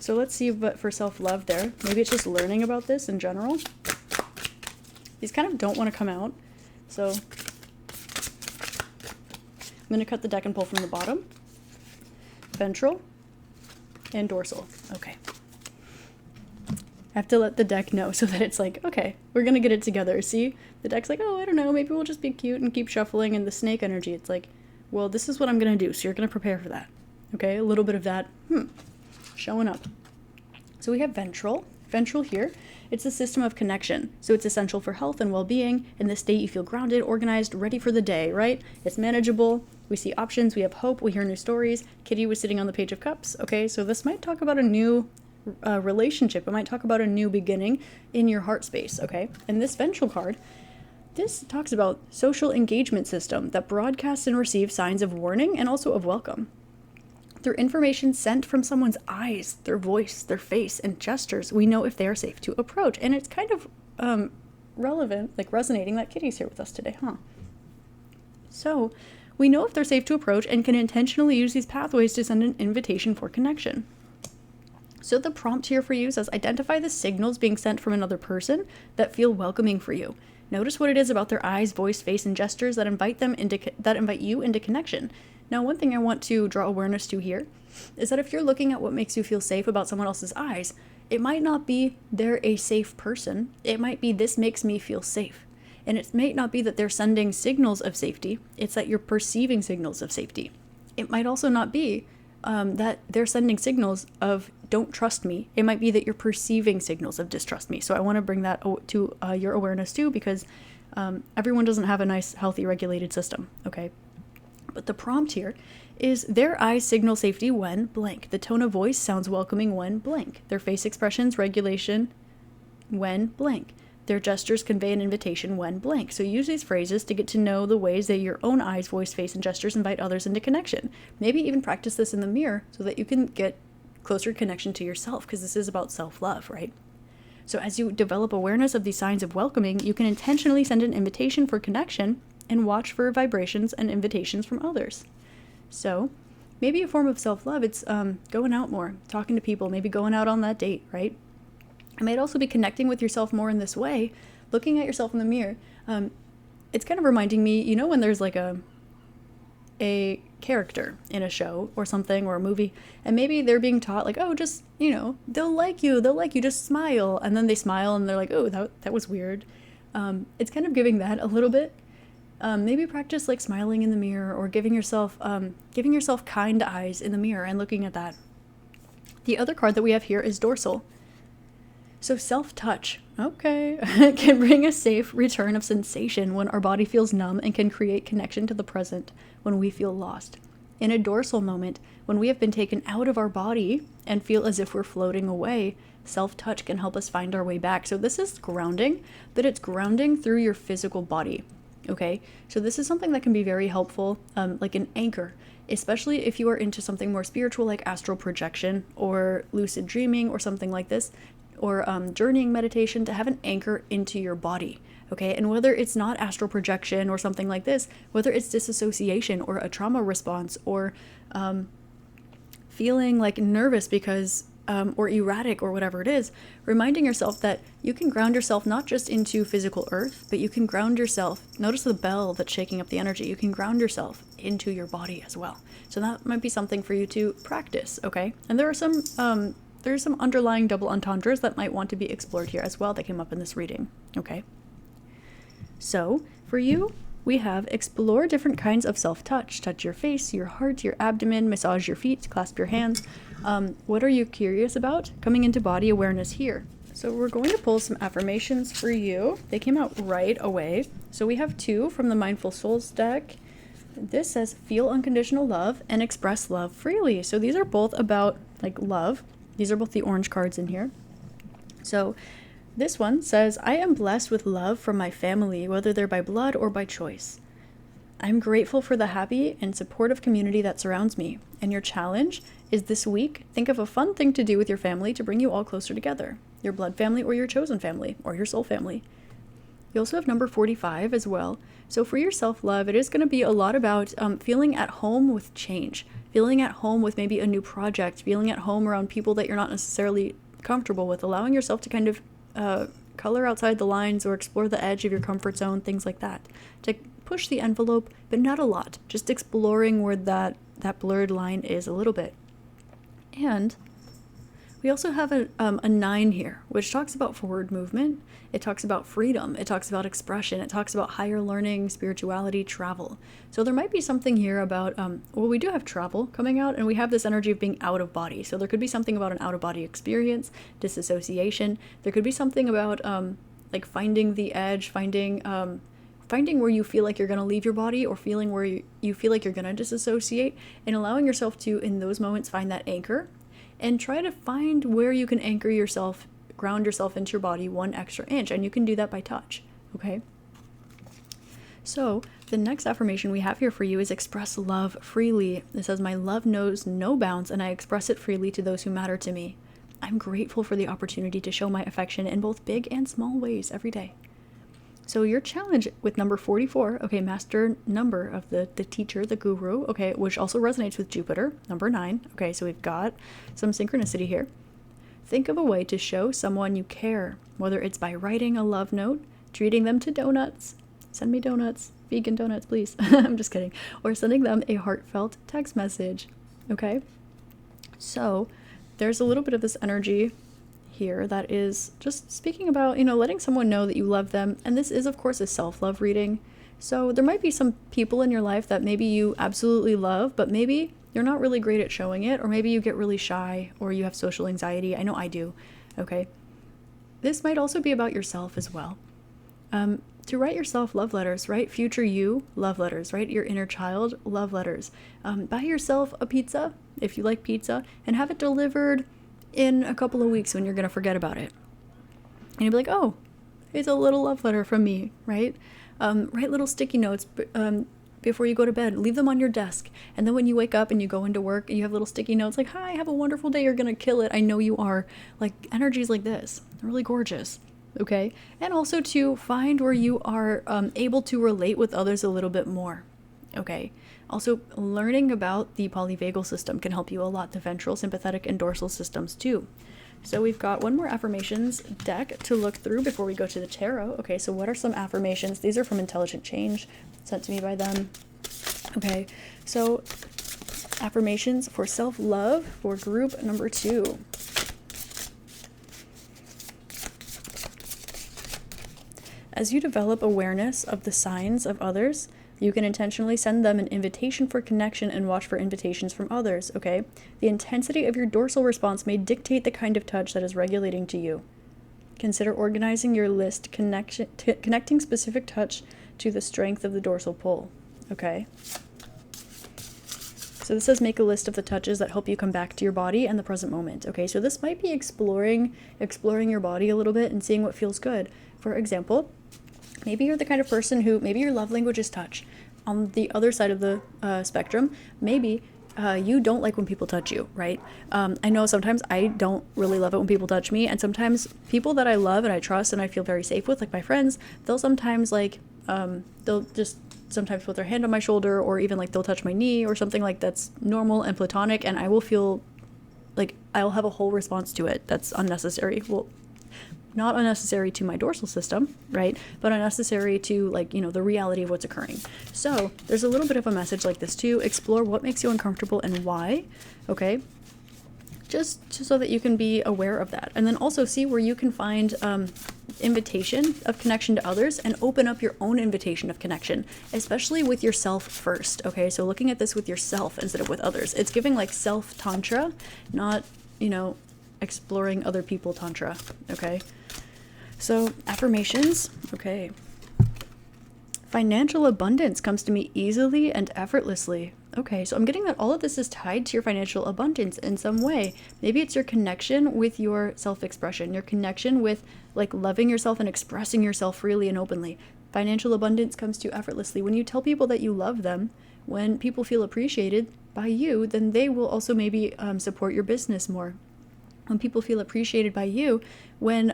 So let's see what for self-love there. Maybe it's just learning about this in general. These kind of don't want to come out. So I'm going to cut the deck and pull from the bottom. Ventral and dorsal. Okay. I have to let the deck know so that it's like, okay, we're going to get it together. See, the deck's like, oh, I don't know, maybe we'll just be cute and keep shuffling. And the snake energy, it's like, well, this is what I'm going to do. So you're going to prepare for that. Okay, a little bit of that showing up. So we have ventral. Ventral here, it's a system of connection. So it's essential for health and well-being. In this state, you feel grounded, organized, ready for the day, right? It's manageable. We see options. We have hope. We hear new stories. Kitty was sitting on the Page of Cups. Okay, so this might talk about a new relationship. It might talk about a new beginning in your heart space, okay? And this ventral card, this talks about social engagement system that broadcasts and receives signs of warning and also of welcome. Through information sent from someone's eyes, their voice, their face, and gestures, we know if they are safe to approach. And it's kind of relevant, like resonating that Kitty's here with us today, huh? So we know if they're safe to approach and can intentionally use these pathways to send an invitation for connection. So the prompt here for you says, identify the signals being sent from another person that feel welcoming for you. Notice what it is about their eyes, voice, face, and gestures that invite you into connection. Now, one thing I want to draw awareness to here is that if you're looking at what makes you feel safe about someone else's eyes, it might not be they're a safe person. It might be this makes me feel safe. And it may not be that they're sending signals of safety. It's that you're perceiving signals of safety. It might also not be that they're sending signals of don't trust me. It might be that you're perceiving signals of distrust me. So I want to bring that to your awareness too, because everyone doesn't have a nice, healthy, regulated system, okay? But the prompt here is their eyes signal safety when blank. The tone of voice sounds welcoming when blank. Their face expressions regulation when blank. Their gestures convey an invitation when blank. So use these phrases to get to know the ways that your own eyes, voice, face, and gestures invite others into connection. Maybe even practice this in the mirror so that you can get closer connection to yourself, because this is about self-love, right? So as you develop awareness of these signs of welcoming, you can intentionally send an invitation for connection and watch for vibrations and invitations from others. So maybe a form of self-love, it's going out more, talking to people, maybe going out on that date, right? It might also be connecting with yourself more in this way, looking at yourself in the mirror. It's kind of reminding me, you know, when there's like a character in a show or something or a movie, and maybe they're being taught like, oh, just, you know, they'll like you, just smile. And then they smile and they're like, oh, that was weird. It's kind of giving that a little bit. Maybe practice like smiling in the mirror or giving yourself kind eyes in the mirror and looking at that. The other card that we have here is dorsal. So self-touch, okay, can bring a safe return of sensation when our body feels numb and can create connection to the present when we feel lost. In a dorsal moment, when we have been taken out of our body and feel as if we're floating away, self-touch can help us find our way back. So this is grounding, but it's grounding through your physical body. Okay, so this is something that can be very helpful, like an anchor, especially if you are into something more spiritual like astral projection or lucid dreaming or something like this, or journeying meditation, to have an anchor into your body. Okay, and whether it's not astral projection or something like this, whether it's disassociation or a trauma response or feeling like nervous because or erratic or whatever it is, reminding yourself that you can ground yourself not just into physical earth, but you can ground yourself. Notice the bell that's shaking up the energy. You can ground yourself into your body as well. So that might be something for you to practice, okay? And there are there's some underlying double entendres that might want to be explored here as well that came up in this reading, okay? So for you, we have explore different kinds of self-touch. Touch your face, your heart, your abdomen, massage your feet, clasp your hands. What are you curious about? Coming into body awareness here. So we're going to pull some affirmations for you. They came out right away. So we have 2 from the Mindful Souls deck. This says feel unconditional love and express love freely. So these are both about like love. These are both the orange cards in here. So this one says, I am blessed with love from my family, whether they're by blood or by choice. I'm grateful for the happy and supportive community that surrounds me. And your challenge is this week, think of a fun thing to do with your family to bring you all closer together. Your blood family or your chosen family or your soul family. We also have number 45 as well. So for your self-love, it is going to be a lot about feeling at home with change, feeling at home with maybe a new project, feeling at home around people that you're not necessarily comfortable with, allowing yourself to kind of color outside the lines or explore the edge of your comfort zone, things like that. To push the envelope, but not a lot. Just exploring where that blurred line is a little bit. And we also have a 9 here, which talks about forward movement. It talks about freedom. It talks about expression. It talks about higher learning, spirituality, travel. So there might be something here about, well, we do have travel coming out, and we have this energy of being out of body. So there could be something about an out of body experience, disassociation. There could be something about like finding the edge, finding where you feel like you're going to leave your body, or feeling where you feel like you're going to disassociate, and allowing yourself to, in those moments, find that anchor. And try to find where you can anchor yourself, ground yourself into your body 1 extra inch. And you can do that by touch, okay? So the next affirmation we have here for you is express love freely. It says, my love knows no bounds, and I express it freely to those who matter to me. I'm grateful for the opportunity to show my affection in both big and small ways every day. So your challenge with number 44, okay, master number of the teacher, the guru, okay, which also resonates with Jupiter, number 9. Okay, so we've got some synchronicity here. Think of a way to show someone you care, whether it's by writing a love note, treating them to donuts, send me donuts, vegan donuts, please. I'm just kidding. Or sending them a heartfelt text message, okay? So there's a little bit of this energy here that is just speaking about, letting someone know that you love them. And this is, of course, a self-love reading. So there might be some people in your life that maybe you absolutely love, but maybe you're not really great at showing it, or maybe you get really shy, or you have social anxiety. I know I do, okay? This might also be about yourself as well. To write yourself love letters, write future you love letters, write your inner child love letters. Buy yourself a pizza, if you like pizza, and have it delivered in a couple of weeks when you're going to forget about it. And you'll be like, oh, it's a little love letter from me, right? Write little sticky notes before you go to bed. Leave them on your desk. And then when you wake up and you go into work, you have little sticky notes like, hi, have a wonderful day. You're going to kill it. I know you are. Like, energies like this. They're really gorgeous. Okay? And also to find where you are able to relate with others a little bit more. Okay? Also, learning about the polyvagal system can help you a lot, the ventral, sympathetic, and dorsal systems too. So we've got one more affirmations deck to look through before we go to the tarot. Okay, so what are some affirmations? These are from Intelligent Change, sent to me by them. Okay, so affirmations for self-love for group number 2. As you develop awareness of the signs of others, you can intentionally send them an invitation for connection and watch for invitations from others, okay? The intensity of your dorsal response may dictate the kind of touch that is regulating to you. Consider organizing your list, connecting specific touch to the strength of the dorsal pull, okay? So this says make a list of the touches that help you come back to your body and the present moment, okay? So this might be exploring your body a little bit and seeing what feels good. For example, maybe you're the kind of person who, maybe your love language is touch. On the other side of the spectrum, maybe you don't like when people touch you, right? I know sometimes I don't really love it when people touch me, and sometimes people that I love and I trust and I feel very safe with, like my friends, they'll sometimes they'll just sometimes put their hand on my shoulder, or even like they'll touch my knee or something like that's normal and platonic, and I will feel like I'll have a whole response to it that's unnecessary. Well, not unnecessary to my dorsal system, right? But unnecessary to, the reality of what's occurring. So there's a little bit of a message like this too. Explore what makes you uncomfortable and why, okay? Just so that you can be aware of that. And then also see where you can find invitation of connection to others, and open up your own invitation of connection, especially with yourself first, okay? So looking at this with yourself instead of with others. It's giving like self-tantra, not, exploring other people tantra, okay? So affirmations, okay. Financial abundance comes to me easily and effortlessly. Okay, so I'm getting that all of this is tied to your financial abundance in some way. Maybe it's your connection with your self-expression, your connection with loving yourself and expressing yourself freely and openly. Financial abundance comes to you effortlessly. When you tell people that you love them, when people feel appreciated by you, then they will also maybe support your business more. When people feel appreciated by you, when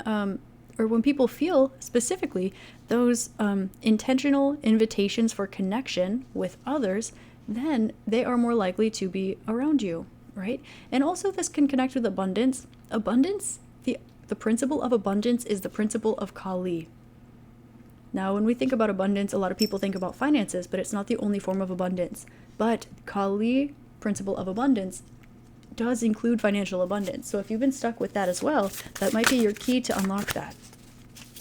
or when people feel specifically those intentional invitations for connection with others, then they are more likely to be around you, right? And also this can connect with abundance. Abundance, the principle of abundance is the principle of colleen. Now, when we think about abundance, a lot of people think about finances, but it's not the only form of abundance. But colleen, principle of abundance, does include financial abundance. So if you've been stuck with that as well, that might be your key to unlock that.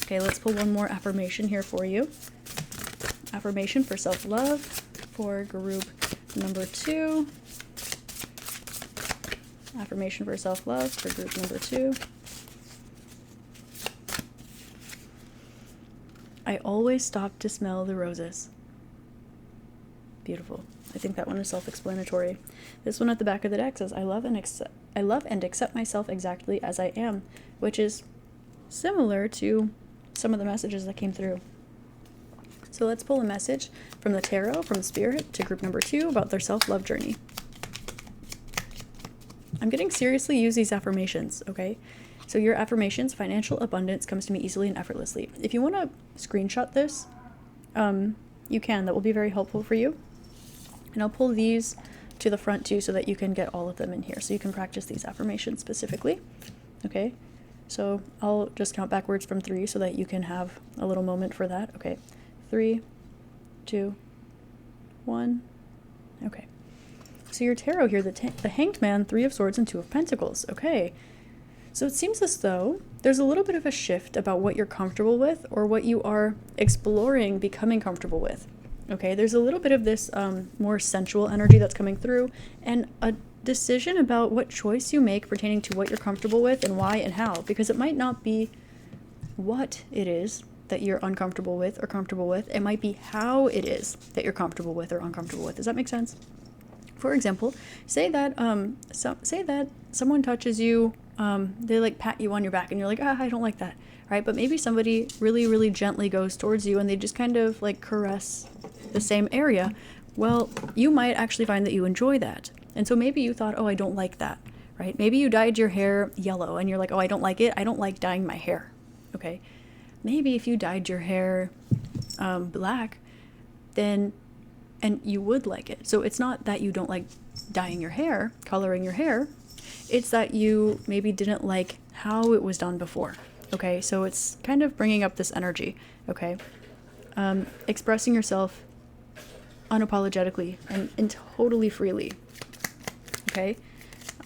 Okay, let's pull one more affirmation here for you. Affirmation for self-love for group number 2. Affirmation for self-love for group number 2. I always stop to smell the roses. Beautiful. I think that one is self-explanatory. This one at the back of the deck says, I love and accept myself exactly as I am, which is similar to some of the messages that came through. So let's pull a message from the tarot, from Spirit, to group number 2 about their self-love journey. I'm getting seriously use these affirmations, okay? So your affirmations, financial abundance comes to me easily and effortlessly. If you want to screenshot this, you can. That will be very helpful for you. And I'll pull these to the front too so that you can get all of them in here. So you can practice these affirmations specifically. Okay, so I'll just count backwards from 3 so that you can have a little moment for that. Okay, 3, 2, 1. Okay, so your tarot here, the Hanged Man, 3 of Swords, and 2 of Pentacles. Okay, so it seems as though there's a little bit of a shift about what you're comfortable with or what you are exploring becoming comfortable with. Okay, there's a little bit of this more sensual energy that's coming through, and a decision about what choice you make pertaining to what you're comfortable with and why and how, because it might not be what it is that you're uncomfortable with or comfortable with. It might be how it is that you're comfortable with or uncomfortable with. Does that make sense? For example, say that someone touches you, they like pat you on your back and you're like, I don't like that, right? But maybe somebody really, really gently goes towards you and they just kind of like caress the same area. Well, you might actually find that you enjoy that. And so maybe you thought, oh, I don't like that, right? Maybe you dyed your hair yellow and you're like, oh, I don't like it. I don't like dyeing my hair. Okay. Maybe if you dyed your hair black, then, and you would like it. So it's not that you don't like dyeing your hair, coloring your hair. It's that you maybe didn't like how it was done before. Okay. So it's kind of bringing up this energy. Okay. Expressing yourself unapologetically and totally freely. Okay.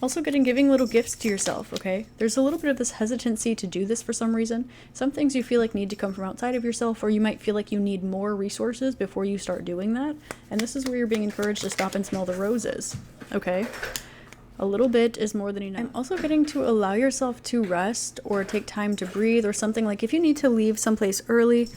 Also giving little gifts to yourself. Okay. There's a little bit of this hesitancy to do this for some reason. Some things you feel like need to come from outside of yourself, or you might feel like you need more resources before you start doing that. And this is where you're being encouraged to stop and smell the roses. Okay. A little bit is more than enough. I'm also getting to allow yourself to rest or take time to breathe or something. Like if you need to leave someplace early,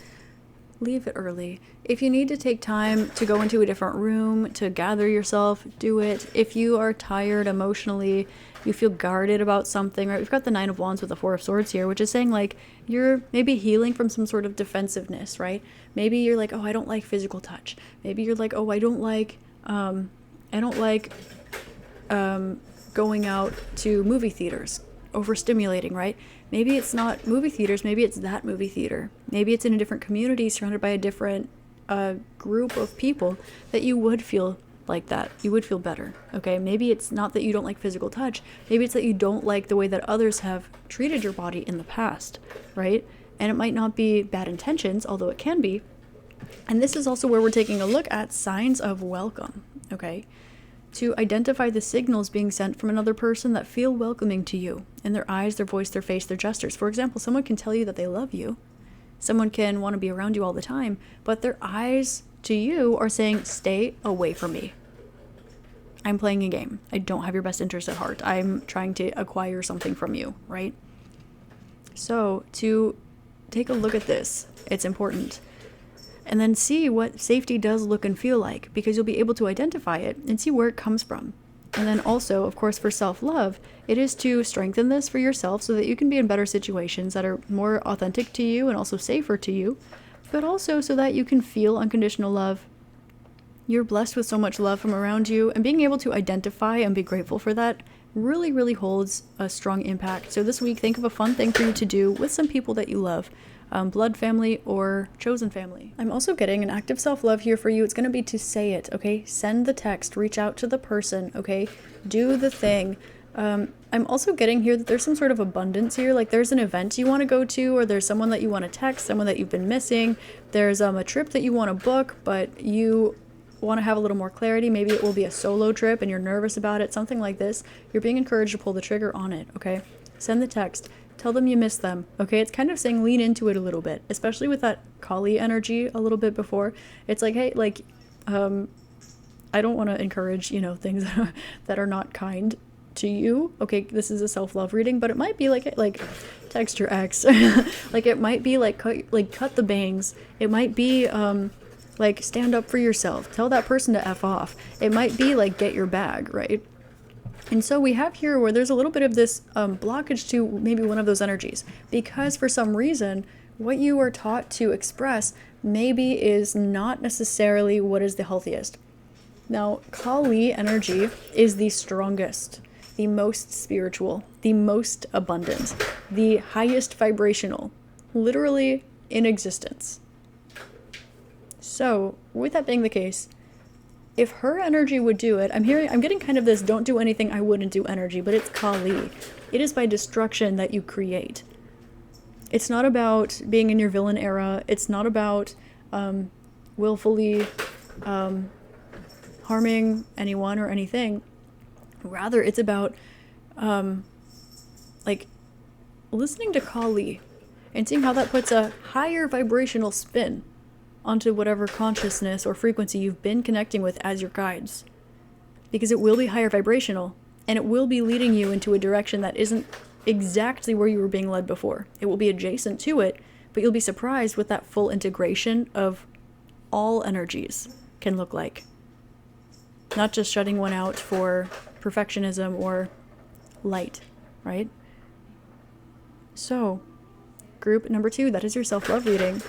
leave it early. If you need to take time to go into a different room, to gather yourself, do it. If you are tired emotionally, you feel guarded about something, right? We've got the 9 of Wands with the 4 of Swords here, which is saying like you're maybe healing from some sort of defensiveness, right? Maybe you're like, oh, I don't like physical touch. Maybe you're like, oh, I don't like going out to movie theaters, overstimulating, right? Maybe it's not movie theaters, maybe it's that movie theater. Maybe it's in a different community surrounded by a different group of people that you would feel like that. You would feel better, okay? Maybe it's not that you don't like physical touch. Maybe it's that you don't like the way that others have treated your body in the past, right? And it might not be bad intentions, although it can be. And this is also where we're taking a look at signs of welcome, okay? To identify the signals being sent from another person that feel welcoming to you in their eyes, their voice, their face, their gestures. For example, someone can tell you that they love you. Someone can want to be around you all the time, but their eyes to you are saying, stay away from me. I'm playing a game. I don't have your best interest at heart. I'm trying to acquire something from you, right? So to take a look at this, it's important. And then see what safety does look and feel like, because you'll be able to identify it and see where it comes from. And then also, of course, for self-love, it is to strengthen this for yourself so that you can be in better situations that are more authentic to you and also safer to you, but also so that you can feel unconditional love. You're blessed with so much love from around you, and being able to identify and be grateful for that really, really holds a strong impact. So this week, think of a fun thing for you to do with some people that you love. Blood family or chosen family. I'm also getting an active self-love here for you. It's going to be to say it, okay? Send the text, reach out to the person, okay? Do the thing. I'm also getting here that there's some sort of abundance here. Like there's an event you want to go to, or there's someone that you want to text, someone that you've been missing. There's a trip that you want to book, but you want to have a little more clarity. Maybe it will be a solo trip and you're nervous about it, something like this. You're being encouraged to pull the trigger on it, okay? Send the text. Tell them you miss them, okay? It's kind of saying lean into it a little bit, especially with that collie energy a little bit before. It's like, hey, like, I don't want to encourage, things that are not kind to you. Okay, this is a self-love reading, but it might be like text your ex. Like it might be like cut the bangs. It might be like stand up for yourself. Tell that person to F off. It might be like get your bag, right? And so we have here where there's a little bit of this blockage to maybe one of those energies, because for some reason, what you are taught to express maybe is not necessarily what is the healthiest. Now, Kali energy is the strongest, the most spiritual, the most abundant, the highest vibrational, literally in existence. So, with that being the case, if her energy would do it, I'm getting kind of this don't do anything I wouldn't do energy, but it's Kali. It is by destruction that you create. It's not about being in your villain era. It's not about willfully harming anyone or anything. Rather, it's about like listening to Kali and seeing how that puts a higher vibrational spin onto whatever consciousness or frequency you've been connecting with as your guides. Because it will be higher vibrational, and it will be leading you into a direction that isn't exactly where you were being led before. It will be adjacent to it, but you'll be surprised what that full integration of all energies can look like. Not just shutting one out for perfectionism or light, right? So, group number 2, that is your self-love reading.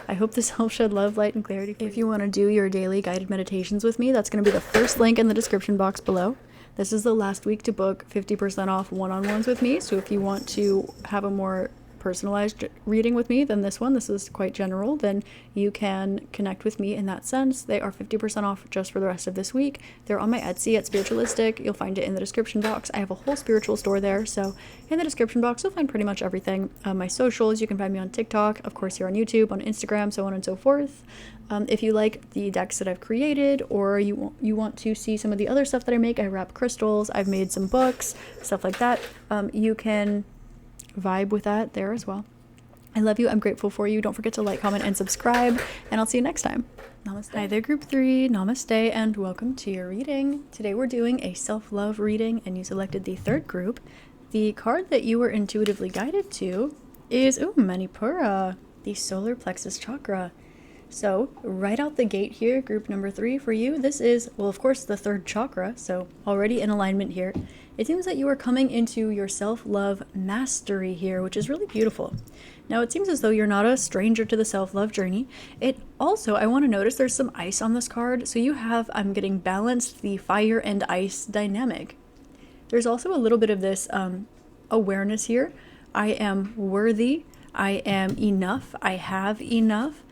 I hope this helps shed love, light, and clarity. If you want to do your daily guided meditations with me, that's going to be the first link in the description box below. This is the last week to book 50% off one-on-ones with me. So if you want to have a more personalized reading with me than this is quite general, then you can connect with me in that sense. They are 50% off just for the rest of this week. They're on my Etsy at Spiritualistik. You'll find it in the description box. I have a whole spiritual store there, so in the description box you'll find pretty much everything. My socials, you can find me on TikTok, of course here on YouTube, on Instagram, so on and so forth. If you like the decks that I've created, or you want to see some of the other stuff that I make, I wrap crystals, I've made some books, stuff like that, you can vibe with that there as well. I love you. I'm grateful for you. Don't forget to like, comment, and subscribe, and I'll see you next time. Namaste. Hi there, group 3. Namaste, and welcome to your reading. Today we're doing a self-love reading, and you selected the 3rd group. The card that you were intuitively guided to is, Manipura, the solar plexus chakra. So, right out the gate here, group number 3 for you, this is, well, of course, the 3rd chakra, so already in alignment here. It seems that you are coming into your self-love mastery here, which is really beautiful. Now, it seems as though you're not a stranger to the self-love journey. It also, I want to notice there's some ice on this card, so you have, I'm getting balanced the fire and ice dynamic. There's also a little bit of this awareness here. I am worthy. I am enough. I have enough.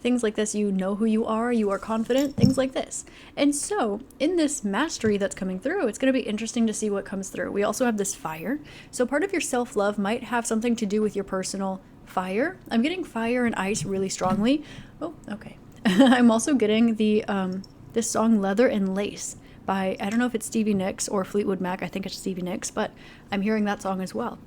Things like this, you know who you are confident, things like this. And so, in this mastery that's coming through, it's going to be interesting to see what comes through. We also have this fire. So part of your self-love might have something to do with your personal fire. I'm getting fire and ice really strongly. Oh, okay. I'm also getting the this song Leather and Lace by, I don't know if it's Stevie Nicks or Fleetwood Mac, I think it's Stevie Nicks, but I'm hearing that song as well.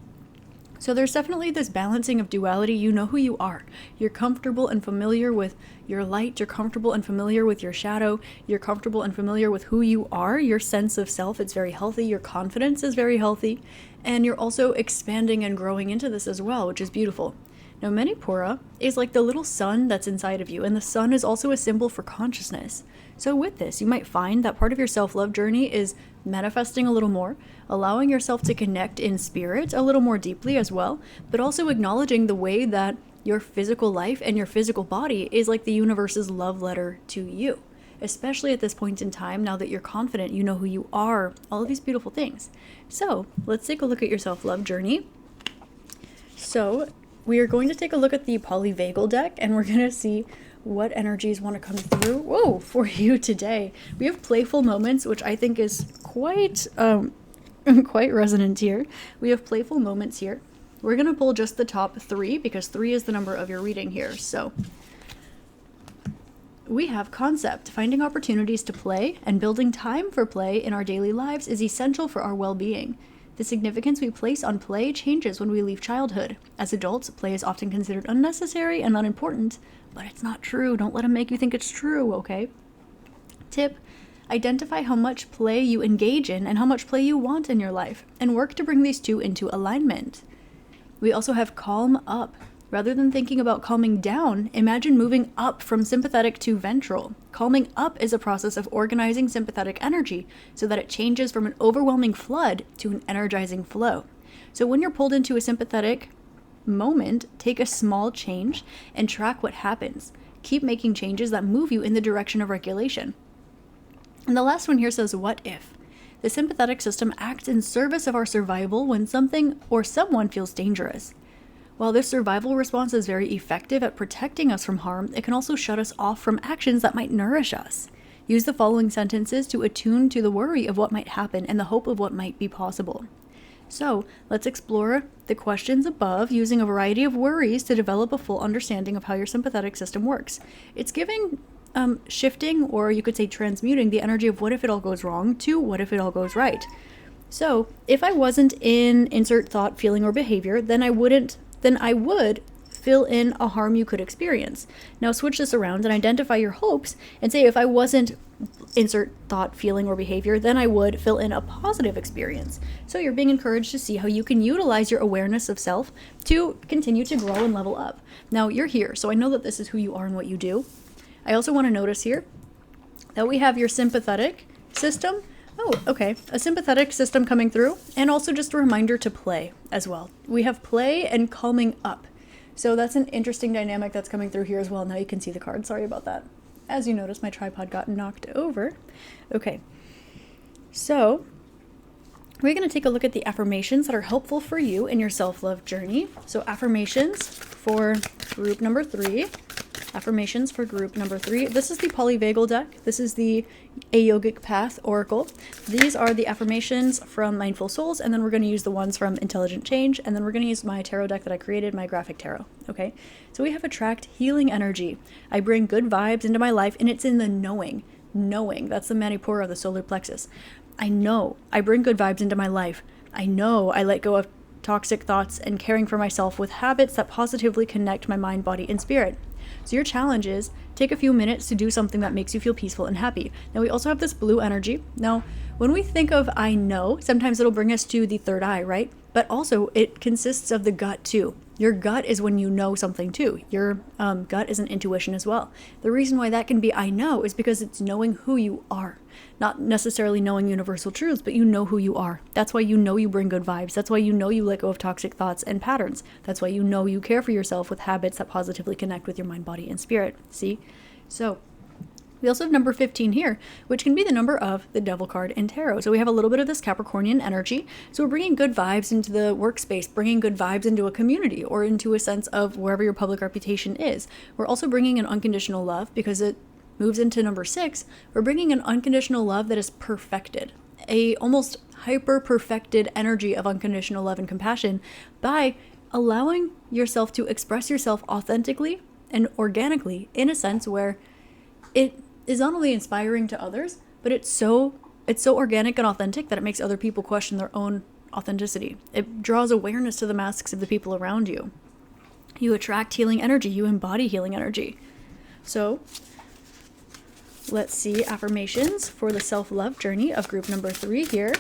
So there's definitely this balancing of duality. You know who you are. You're comfortable and familiar with your light. You're comfortable and familiar with your shadow. You're comfortable and familiar with who you are. Your sense of self is very healthy. Your confidence is very healthy. And you're also expanding and growing into this as well, which is beautiful. Now, Manipura is like the little sun that's inside of you, and the sun is also a symbol for consciousness. So with this, you might find that part of your self-love journey is manifesting a little more, allowing yourself to connect in spirit a little more deeply as well, but also acknowledging the way that your physical life and your physical body is like the universe's love letter to you. especially at this point in time, now that you're confident, you know who you are, all of these beautiful things. So let's take a look at your self-love journey. So we are going to take a look at the polyvagal deck, and we're going to see what energies want to come through for you today. We have playful moments, which I think is quite quite resonant here. We have playful moments here. We're going to pull just the top 3 because 3 is the number of your reading here. So we have concept. Finding opportunities to play and building time for play in our daily lives is essential for our well-being. The significance we place on play changes when we leave childhood. As adults, play is often considered unnecessary and unimportant, but it's not true. Don't let them make you think it's true, okay? Tip: identify how much play you engage in and how much play you want in your life, and work to bring these two into alignment. We also have calm up. Rather than thinking about calming down, imagine moving up from sympathetic to ventral. Calming up is a process of organizing sympathetic energy so that it changes from an overwhelming flood to an energizing flow. So when you're pulled into a sympathetic moment, take a small change and track what happens. Keep making changes that move you in the direction of regulation. And the last one here says, what if? The sympathetic system acts in service of our survival when something or someone feels dangerous. While this survival response is very effective at protecting us from harm, it can also shut us off from actions that might nourish us. Use the following sentences to attune to the worry of what might happen and the hope of what might be possible. So, let's explore the questions above using a variety of worries to develop a full understanding of how your sympathetic system works. It's giving shifting, or you could say transmuting, the energy of what if it all goes wrong to what if it all goes right. So, if I wasn't in insert thought, feeling, or behavior, then I would fill in a harm you could experience. Now switch this around and identify your hopes and say, if I wasn't insert thought, feeling, or behavior, then I would fill in a positive experience. So you're being encouraged to see how you can utilize your awareness of self to continue to grow and level up. Now you're here, so I know that this is who you are and what you do. I also want to notice here that we have your sympathetic system. Oh, okay. A sympathetic system coming through, and also just a reminder to play as well. We have play and calming up. So that's an interesting dynamic that's coming through here as well. Now you can see the card. Sorry about that. As you notice, my tripod got knocked over. Okay. So we're going to take a look at the affirmations that are helpful for you in your self-love journey. So affirmations for group number 3. Affirmations for group number 3. This is the polyvagal deck. This is the A Yogic Path Oracle. These are the affirmations from Mindful Souls, and then we're going to use the ones from Intelligent Change, and then we're going to use my tarot deck that I created, my graphic tarot. Okay, so we have attract healing energy. I bring good vibes into my life, and it's in the knowing. Knowing, that's the Manipura, the solar plexus. I know I bring good vibes into my life. I know I let go of toxic thoughts and caring for myself with habits that positively connect my mind, body, and spirit. So your challenge is take a few minutes to do something that makes you feel peaceful and happy. Now we also have this blue energy. Now, when we think of I know, sometimes it'll bring us to the third eye, right? But also it consists of the gut too. Your gut is when you know something too. Your gut is an intuition as well. The reason why that can be I know is because it's knowing who you are. Not necessarily knowing universal truths, but you know who you are. That's why you know you bring good vibes. That's why you know you let go of toxic thoughts and patterns. That's why you know you care for yourself with habits that positively connect with your mind, body, and spirit. See? So we also have number 15 here, which can be the number of the Devil card in tarot. So we have a little bit of this Capricornian energy. So we're bringing good vibes into the workspace, bringing good vibes into a community or into a sense of wherever your public reputation is. We're also bringing an unconditional love because it moves into number 6. We're bringing an unconditional love that is perfected, a almost hyper perfected energy of unconditional love and compassion by allowing yourself to express yourself authentically and organically in a sense where it is not only inspiring to others, but it's so organic and authentic that it makes other people question their own authenticity. It draws awareness to the masks of the people around you. You attract healing energy. You embody healing energy. So let's see affirmations for the self-love journey of group number 3 here.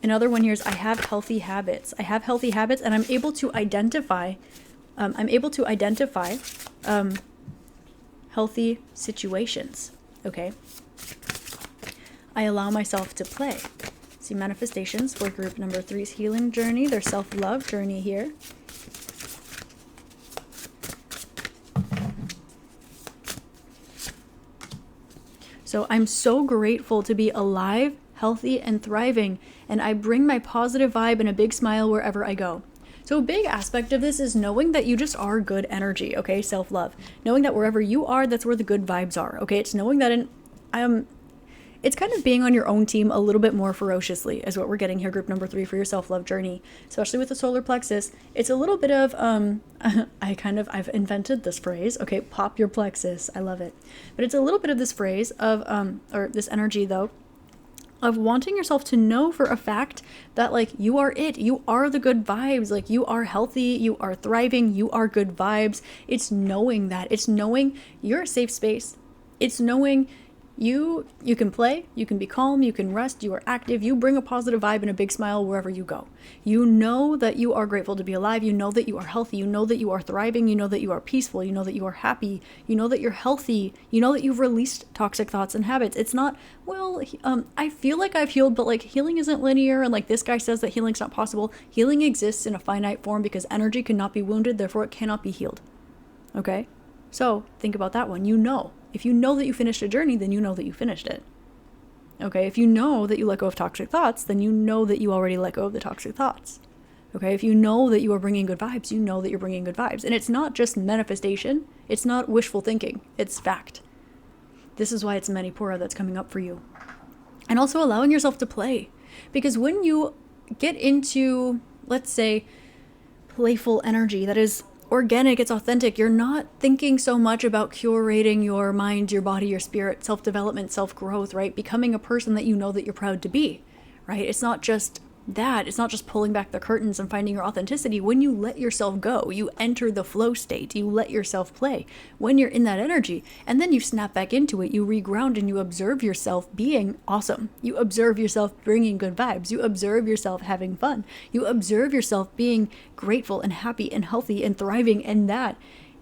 Another one here is I have healthy habits. I have healthy habits, and I'm able to identify healthy situations. Okay. I allow myself to play. See manifestations for group number 3's healing journey, their self-love journey here. So I'm so grateful to be alive, healthy, and thriving, and I bring my positive vibe and a big smile wherever I go. So a big aspect of this is knowing that you just are good energy, okay? Self-love. Knowing that wherever you are, that's where the good vibes are, okay? It's knowing that it's kind of being on your own team a little bit more ferociously is what we're getting here, group number 3 for your self-love journey, especially with the solar plexus. It's a little bit of, I've invented this phrase, okay, pop your plexus. I love it. But it's a little bit of this phrase of, or this energy though, of wanting yourself to know for a fact that like you are it, you are the good vibes, like you are healthy, you are thriving, you are good vibes. It's knowing that, it's knowing you're a safe space. It's knowing you can play, you can be calm, you can rest, you are active, you bring a positive vibe and a big smile wherever you go. You know that you are grateful to be alive, you know that you are healthy, you know that you are thriving, you know that you are peaceful, you know that you are happy, you know that you're healthy, you know that you've released toxic thoughts and habits. It's not, well, I feel like I've healed, but like healing isn't linear, and like this guy says that healing's not possible. Healing exists in a finite form because energy cannot be wounded, therefore it cannot be healed. Okay? So think about that one. You know. If you know that you finished a journey, then you know that you finished it. Okay, if you know that you let go of toxic thoughts, then you know that you already let go of the toxic thoughts. Okay, if you know that you are bringing good vibes, you know that you're bringing good vibes. And it's not just manifestation. It's not wishful thinking. It's fact. This is why it's Manipura that's coming up for you. And also allowing yourself to play. Because when you get into, let's say, playful energy that is organic, it's authentic, you're not thinking so much about curating your mind, your body, your spirit, self-development, self-growth, right? Becoming a person that you know that you're proud to be, right? It's not just that. It's not just pulling back the curtains and finding your authenticity. When you let yourself go, you enter the flow state, you let yourself play. When you're in that energy, and then you snap back into it, you reground and you observe yourself being awesome. You observe yourself bringing good vibes. You observe yourself having fun. You observe yourself being grateful and happy and healthy and thriving, and that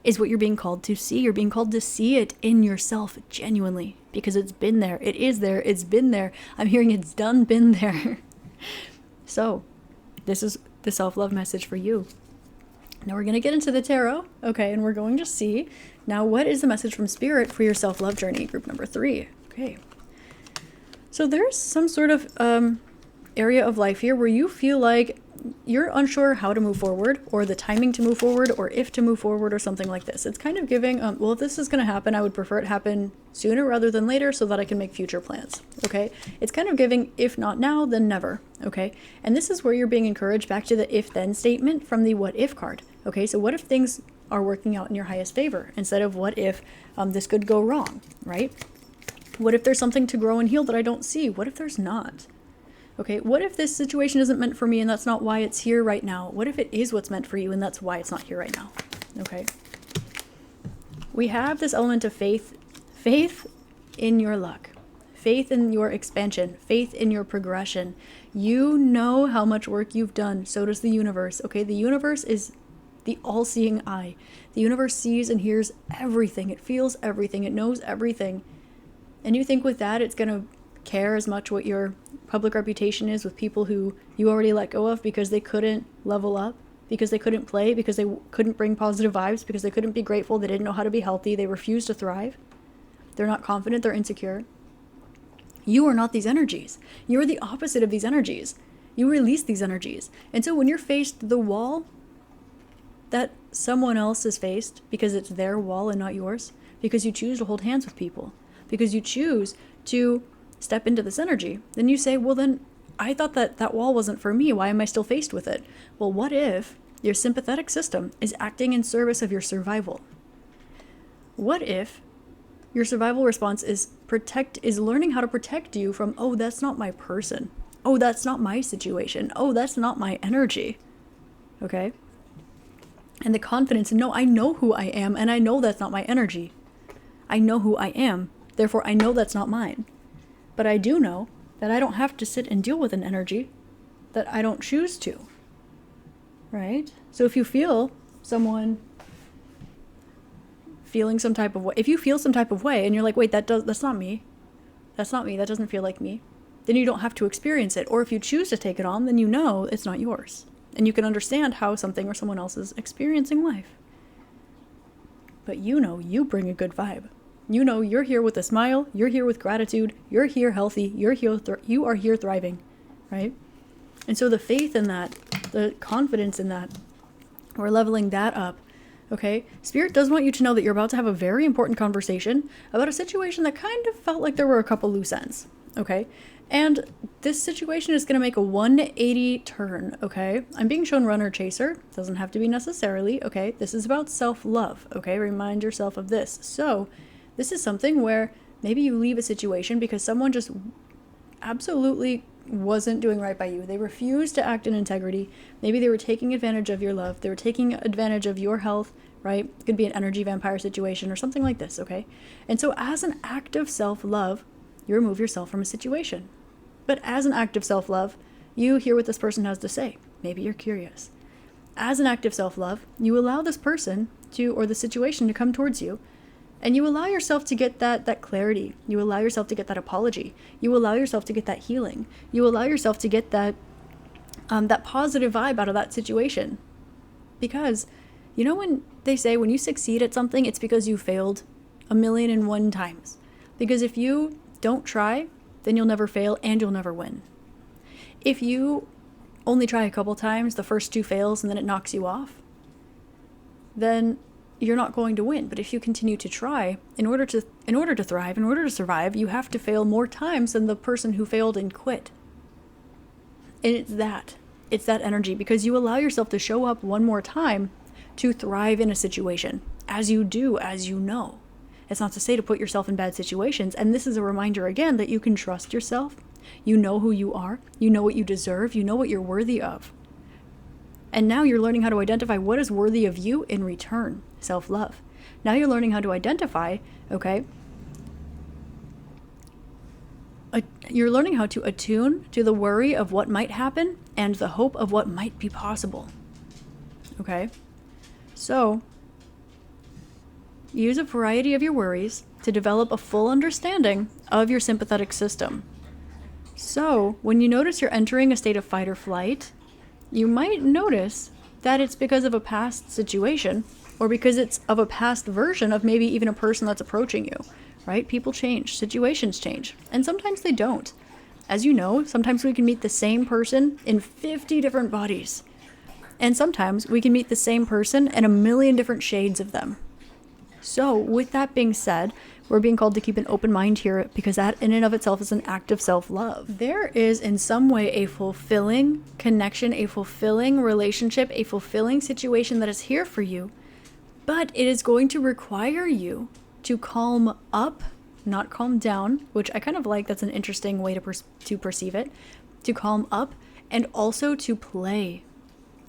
is what you're being called to see. You're being called to see it in yourself genuinely, because it's been there. It is there. It's been there. I'm hearing it's done been there. So, this is the self-love message for you. Now we're going to get into the tarot, okay, and we're going to see now what is the message from Spirit for your self-love journey, group number 3. Okay. So there's some sort of area of life here where you feel like you're unsure how to move forward, or the timing to move forward, or if to move forward, or something like this. It's kind of giving, well, if this is going to happen, I would prefer it happen sooner rather than later so that I can make future plans, okay? It's kind of giving, if not now, then never, okay? And this is where you're being encouraged back to the if-then statement from the what-if card, okay? So what if things are working out in your highest favor instead of what if this could go wrong, right? What if there's something to grow and heal that I don't see? What if there's not? Okay, what if this situation isn't meant for me and that's not why it's here right now? What if it is what's meant for you and that's why it's not here right now? Okay. We have this element of faith. Faith in your luck. Faith in your expansion. Faith in your progression. You know how much work you've done. So does the universe. Okay, the universe is the all-seeing eye. The universe sees and hears everything. It feels everything. It knows everything. And you think with that it's going to care as much what your public reputation is with people who you already let go of because they couldn't level up, because they couldn't play, because they couldn't bring positive vibes, because they couldn't be grateful, they didn't know how to be healthy, they refused to thrive, they're not confident, they're insecure. You are not these energies. You're the opposite of these energies. You release these energies. And so when you're faced the wall that someone else has faced, because it's their wall and not yours, because you choose to hold hands with people, because you choose to step into this energy, then you say, well, then I thought that wall wasn't for me. Why am I still faced with it? Well, what if your sympathetic system is acting in service of your survival? What if your survival response is learning how to protect you from, oh, that's not my person. Oh, that's not my situation. Oh, that's not my energy. Okay? And the confidence, no, I know who I am, and I know that's not my energy. I know who I am. Therefore, I know that's not mine. But I do know that I don't have to sit and deal with an energy that I don't choose to, right? So if you feel someone feeling some type of way, if you feel some type of way and you're like, wait, that's not me, that doesn't feel like me, then you don't have to experience it. Or if you choose to take it on, then you know it's not yours. And you can understand how something or someone else is experiencing life. But you know you bring a good vibe. You know you're here with a smile, you're here with gratitude, you're here healthy, you are here thriving, right? And so the faith in that, the confidence in that, we're leveling that up, okay? Spirit does want you to know that you're about to have a very important conversation about a situation that kind of felt like there were a couple loose ends, okay? And this situation is going to make a 180 turn, okay? I'm being shown runner chaser. Doesn't have to be necessarily, okay? This is about self-love, okay? Remind yourself of this. So this is something where maybe you leave a situation because someone just absolutely wasn't doing right by you. They refused to act in integrity. Maybe they were taking advantage of your love. They were taking advantage of your health, right? It could be an energy vampire situation or something like this, okay? And so as an act of self-love, you remove yourself from a situation. But as an act of self-love, you hear what this person has to say. Maybe you're curious. As an act of self-love, you allow this person to, or the situation to come towards you, and you allow yourself to get that clarity. You allow yourself to get that apology. You allow yourself to get that healing. You allow yourself to get that positive vibe out of that situation. Because, you know when they say when you succeed at something, it's because you failed 1,000,001 times. Because if you don't try, then you'll never fail and you'll never win. If you only try a couple times, the first 2 fails and then it knocks you off, then you're not going to win. But if you continue to try, in order to thrive, in order to survive, you have to fail more times than the person who failed and quit. And it's that energy, because you allow yourself to show up one more time to thrive in a situation, as you do, as you know. It's not to say to put yourself in bad situations. And this is a reminder again that you can trust yourself. You know who you are. You know what you deserve. You know what you're worthy of. And now you're learning how to identify what is worthy of you in return. Self-love. Now you're learning how to identify, okay? You're learning how to attune to the worry of what might happen and the hope of what might be possible. Okay? So use a variety of your worries to develop a full understanding of your sympathetic system. So, when you notice you're entering a state of fight or flight, you might notice that it's because of a past situation, or because it's of a past version of maybe even a person that's approaching you, right? People change, situations change, and sometimes they don't. As you know, sometimes we can meet the same person in 50 different bodies, and sometimes we can meet the same person in 1,000,000 different shades of them. So, with that being said, we're being called to keep an open mind here, because that in and of itself is an act of self-love. There is in some way a fulfilling connection, a fulfilling relationship, a fulfilling situation that is here for you, but it is going to require you to calm up, not calm down, which I kind of like. That's an interesting way to perceive it. To calm up and also to play.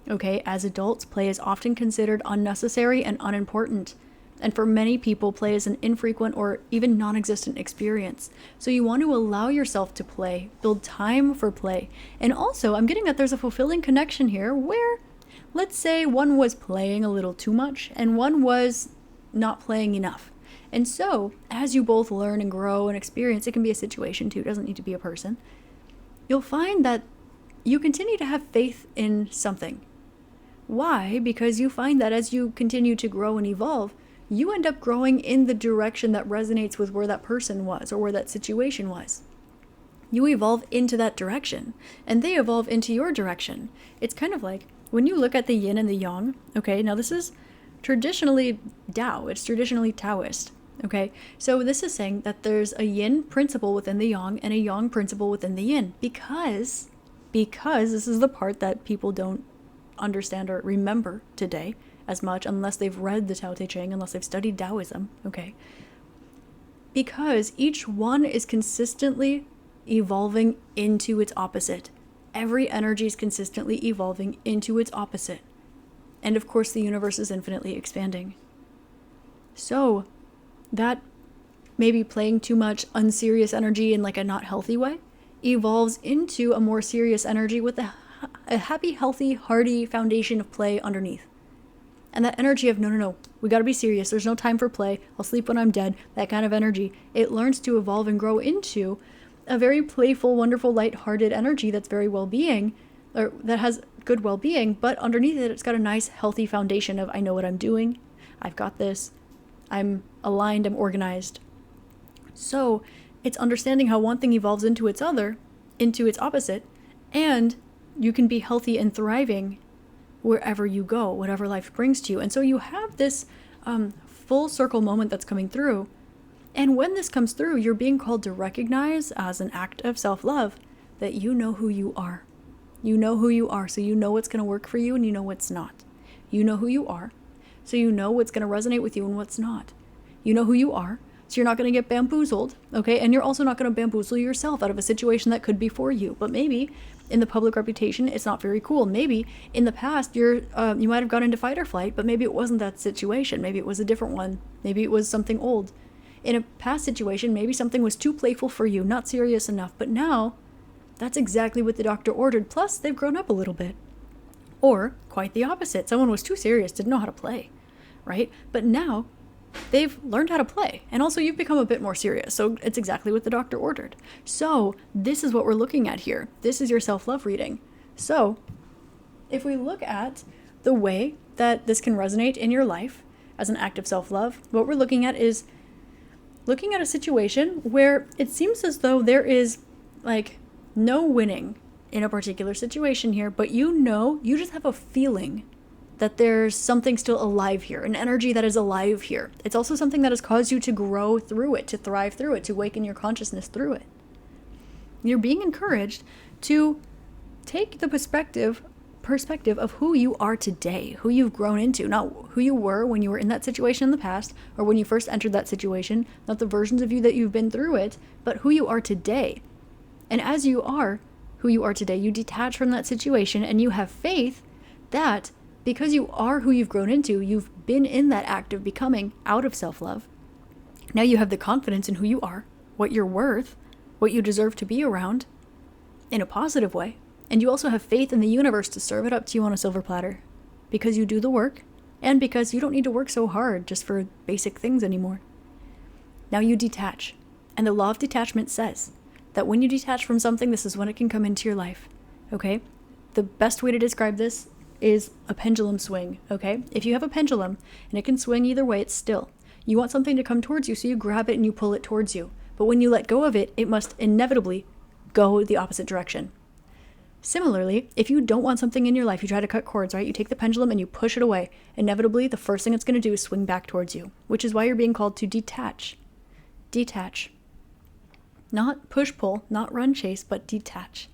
Okay, as adults, play is often considered unnecessary and unimportant. And for many people, play is an infrequent or even non-existent experience. So you want to allow yourself to play, build time for play. And also, I'm getting that there's a fulfilling connection here where, let's say one was playing a little too much and one was not playing enough. And so, as you both learn and grow and experience, it can be a situation too, it doesn't need to be a person, you'll find that you continue to have faith in something. Why? Because you find that as you continue to grow and evolve, you end up growing in the direction that resonates with where that person was or where that situation was. You evolve into that direction, and they evolve into your direction. It's kind of like when you look at the yin and the yang, okay, now this is traditionally Tao, it's traditionally Taoist, okay? So this is saying that there's a yin principle within the yang and a yang principle within the yin, because this is the part that people don't understand or remember today as much, unless they've read the Tao Te Ching, unless they've studied Taoism, okay? Because each one is consistently evolving into its opposite. Every energy is consistently evolving into its opposite. And of course, the universe is infinitely expanding. So, that maybe playing too much unserious energy in like a not healthy way evolves into a more serious energy with a happy, healthy, hearty foundation of play underneath. And that energy of, no, we gotta be serious. There's no time for play. I'll sleep when I'm dead. That kind of energy. It learns to evolve and grow into a very playful, wonderful, light-hearted energy that's very well-being, or that has good well-being, but underneath it, it's got a nice, healthy foundation of, I know what I'm doing. I've got this. I'm aligned. I'm organized. So it's understanding how one thing evolves into its opposite, and you can be healthy and thriving wherever you go, whatever life brings to you. And so you have this full circle moment that's coming through. And when this comes through, you're being called to recognize as an act of self-love that you know who you are. You know who you are, so you know what's going to work for you and you know what's not. You know who you are, so you know what's going to resonate with you and what's not. You know who you are, so you're not going to get bamboozled, okay? And you're also not going to bamboozle yourself out of a situation that could be for you. But maybe in the public reputation, it's not very cool. Maybe in the past, you might have gone into fight or flight, but maybe it wasn't that situation. Maybe it was a different one. Maybe it was something old. In a past situation, maybe something was too playful for you, not serious enough. But now, that's exactly what the doctor ordered. Plus, they've grown up a little bit. Or, quite the opposite. Someone was too serious, didn't know how to play, right? But now, they've learned how to play. And also, you've become a bit more serious. So, it's exactly what the doctor ordered. So, this is what we're looking at here. This is your self-love reading. So, if we look at the way that this can resonate in your life as an act of self-love, what we're looking at is looking at a situation where it seems as though there is, like, no winning in a particular situation here, but you just have a feeling that there's something still alive here, an energy that is alive here. It's also something that has caused you to grow through it, to thrive through it, to awaken your consciousness through it. You're being encouraged to take the perspective of who you are today, who you've grown into, not who you were when you were in that situation in the past or when you first entered that situation, not the versions of you that you've been through it, but who you are today. And as you are who you are today, you detach from that situation and you have faith that because you are who you've grown into, you've been in that act of becoming out of self-love. Now you have the confidence in who you are, what you're worth, what you deserve to be around in a positive way. And you also have faith in the universe to serve it up to you on a silver platter because you do the work and because you don't need to work so hard just for basic things anymore. Now you detach. And the law of detachment says that when you detach from something, this is when it can come into your life, okay? The best way to describe this is a pendulum swing, okay? If you have a pendulum and it can swing either way, it's still. You want something to come towards you, so you grab it and you pull it towards you. But when you let go of it, it must inevitably go the opposite direction. Similarly, if you don't want something in your life, you try to cut cords, right? You take the pendulum and you push it away. Inevitably, the first thing it's going to do is swing back towards you, which is why you're being called to detach. Detach. Not push-pull, not run-chase, but detach.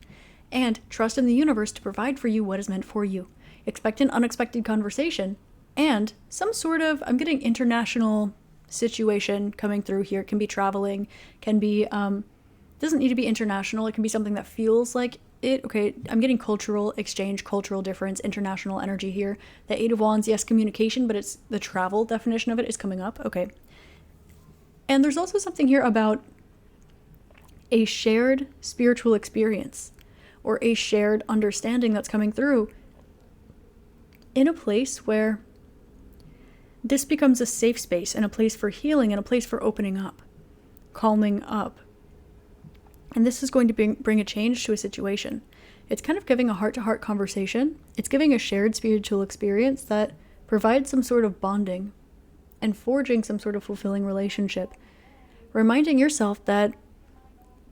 And trust in the universe to provide for you what is meant for you. Expect an unexpected conversation and some sort of, I'm getting international situation coming through here. It can be traveling, can be, doesn't need to be international. It can be something that feels like it. Okay, I'm getting cultural exchange, cultural difference, international energy here. The Eight of Wands, yes, communication, but it's the travel definition of it is coming up. Okay. And there's also something here about a shared spiritual experience or a shared understanding that's coming through in a place where this becomes a safe space and a place for healing and a place for opening up, calming up. And this is going to bring a change to a situation. It's kind of giving a heart-to-heart conversation. It's giving a shared spiritual experience that provides some sort of bonding and forging some sort of fulfilling relationship. Reminding yourself that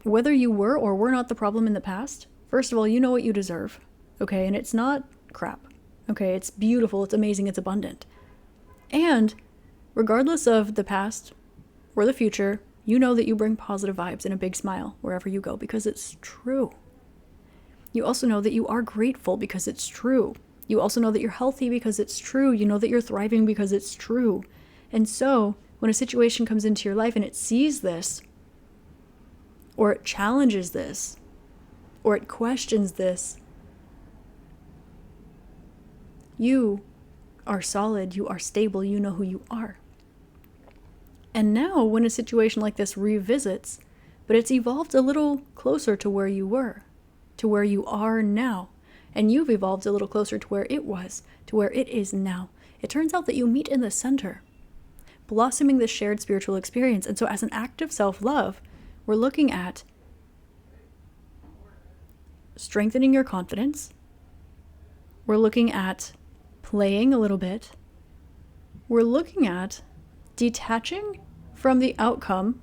whether you were or were not the problem in the past, first of all, you know what you deserve, okay? And it's not crap, okay? It's beautiful, it's amazing, it's abundant. And regardless of the past or the future, you know that you bring positive vibes and a big smile wherever you go because it's true. You also know that you are grateful because it's true. You also know that you're healthy because it's true. You know that you're thriving because it's true. And so when a situation comes into your life and it sees this, or it challenges this, or it questions this, you are solid, you are stable, you know who you are. And now when a situation like this revisits, but it's evolved a little closer to where you were, to where you are now, and you've evolved a little closer to where it was, to where it is now, it turns out that you meet in the center, blossoming this shared spiritual experience. And so as an act of self-love, we're looking at strengthening your confidence. We're looking at playing a little bit. We're looking at detaching from the outcome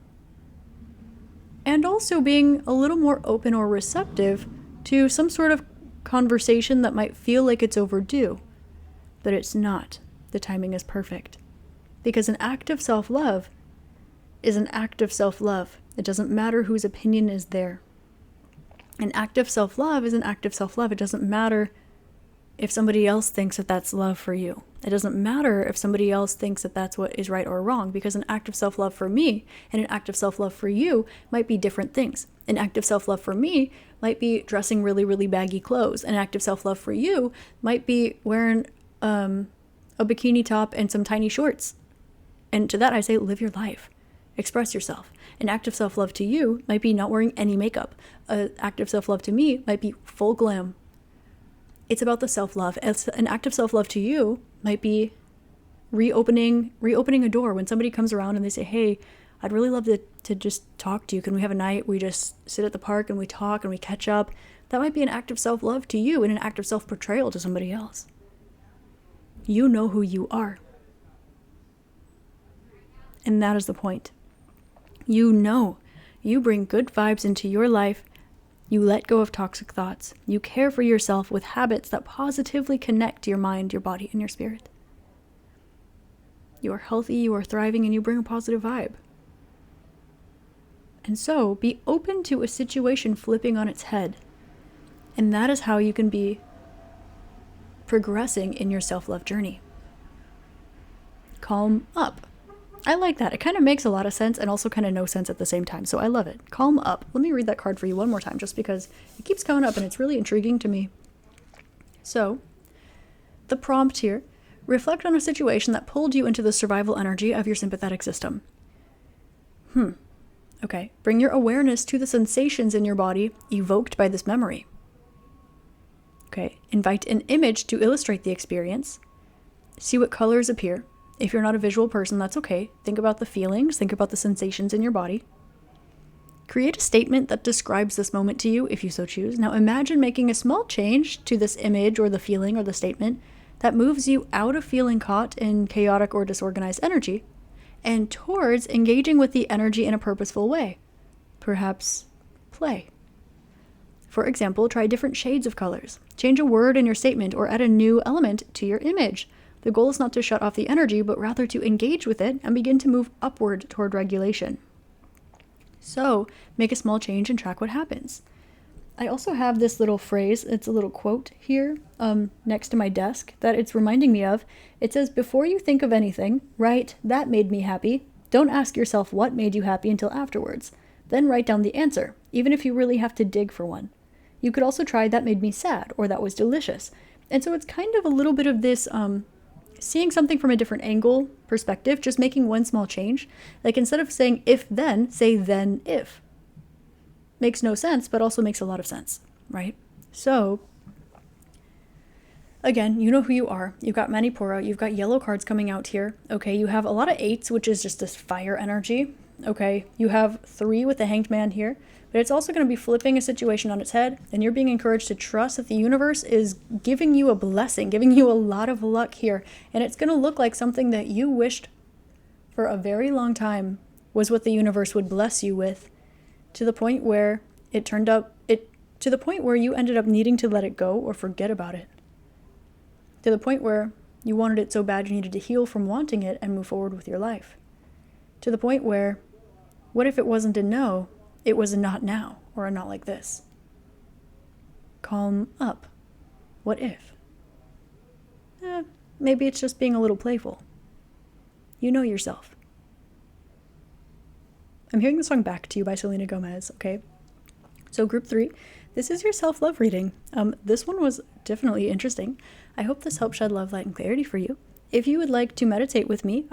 and also being a little more open or receptive to some sort of conversation that might feel like it's overdue, but it's not. The timing is perfect. Because an act of self-love is an act of self-love. It doesn't matter whose opinion is there. An act of self-love is an act of self-love. It doesn't matter if somebody else thinks that that's love for you. It doesn't matter if somebody else thinks that that's what is right or wrong, because an act of self-love for me and an act of self-love for you might be different things. An act of self-love for me might be dressing really, really baggy clothes. An act of self-love for you might be wearing a bikini top and some tiny shorts. And to that I say, live your life. Express yourself. An act of self-love to you might be not wearing any makeup. An act of self-love to me might be full glam. It's about the self-love. An act of self-love to you might be reopening a door when somebody comes around and they say, hey, I'd really love to just talk to you. Can we have a night? We just sit at the park and we talk and we catch up. That might be an act of self-love to you and an act of self-portrayal to somebody else. You know who you are. And that is the point. You know. You bring good vibes into your life. You let go of toxic thoughts. You care for yourself with habits that positively connect your mind, your body, and your spirit. You are healthy, you are thriving, and you bring a positive vibe. And so, be open to a situation flipping on its head. And that is how you can be progressing in your self-love journey. Calm up. I like that. It kind of makes a lot of sense and also kind of no sense at the same time. So I love it. Calm up. Let me read that card for you one more time just because it keeps coming up and it's really intriguing to me. So, the prompt here, reflect on a situation that pulled you into the survival energy of your sympathetic system. Okay. Bring your awareness to the sensations in your body evoked by this memory. Okay. Invite an image to illustrate the experience. See what colors appear. If you're not a visual person, that's okay. Think about the feelings. Think about the sensations in your body. Create a statement that describes this moment to you, if you so choose. Now imagine making a small change to this image or the feeling or the statement that moves you out of feeling caught in chaotic or disorganized energy and towards engaging with the energy in a purposeful way. Perhaps play. For example, try different shades of colors. Change a word in your statement or add a new element to your image. The goal is not to shut off the energy, but rather to engage with it and begin to move upward toward regulation. So, make a small change and track what happens. I also have this little phrase, it's a little quote here next to my desk that it's reminding me of. It says, before you think of anything, write, that made me happy. Don't ask yourself what made you happy until afterwards. Then write down the answer, even if you really have to dig for one. You could also try, that made me sad, or that was delicious. And so it's kind of a little bit of this seeing something from a different angle, perspective, just making one small change. Like instead of saying if then, say then if. Makes no sense, but also makes a lot of sense, right? So, again, you know who you are. You've got Manipura, you've got yellow cards coming out here. Okay, you have a lot of 8s, which is just this fire energy. Okay, you have 3 with the Hanged Man here. But it's also going to be flipping a situation on its head, and you're being encouraged to trust that the universe is giving you a blessing, giving you a lot of luck here, and it's going to look like something that you wished for a very long time was what the universe would bless you with, to the point where to the point where you ended up needing to let it go or forget about it, to the point where you wanted it so bad you needed to heal from wanting it and move forward with your life, to the point where, what if it wasn't a no? It was a not now, or a not like this. Calm up. What if? Maybe it's just being a little playful. You know yourself. I'm hearing the song Back to You by Selena Gomez, okay? So group 3, this is your self-love reading. This one was definitely interesting. I hope this helped shed love, light, and clarity for you. If you would like to meditate with me,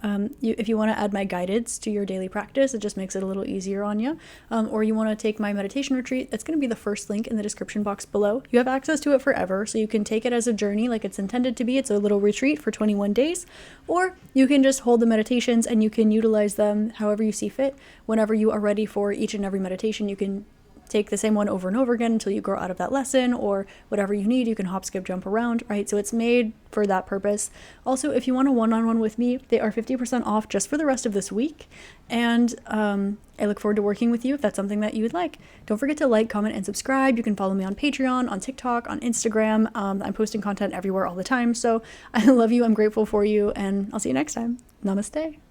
if you want to add my guidance to your daily practice, it just makes it a little easier on you, or you want to take my meditation retreat, that's going to be the first link in the description box below. You have access to it forever, so you can take it as a journey like it's intended to be. It's a little retreat for 21 days, or you can just hold the meditations and you can utilize them however you see fit. Whenever you are ready for each and every meditation, you can take the same one over and over again until you grow out of that lesson, or whatever you need. You can hop, skip, jump around, right? So it's made for that purpose. Also, if you want a one-on-one with me, they are 50% off just for the rest of this week. And I look forward to working with you if that's something that you would like. Don't forget to like, comment, and subscribe. You can follow me on Patreon, on TikTok, on Instagram. I'm posting content everywhere all the time. So I love you. I'm grateful for you. And I'll see you next time. Namaste.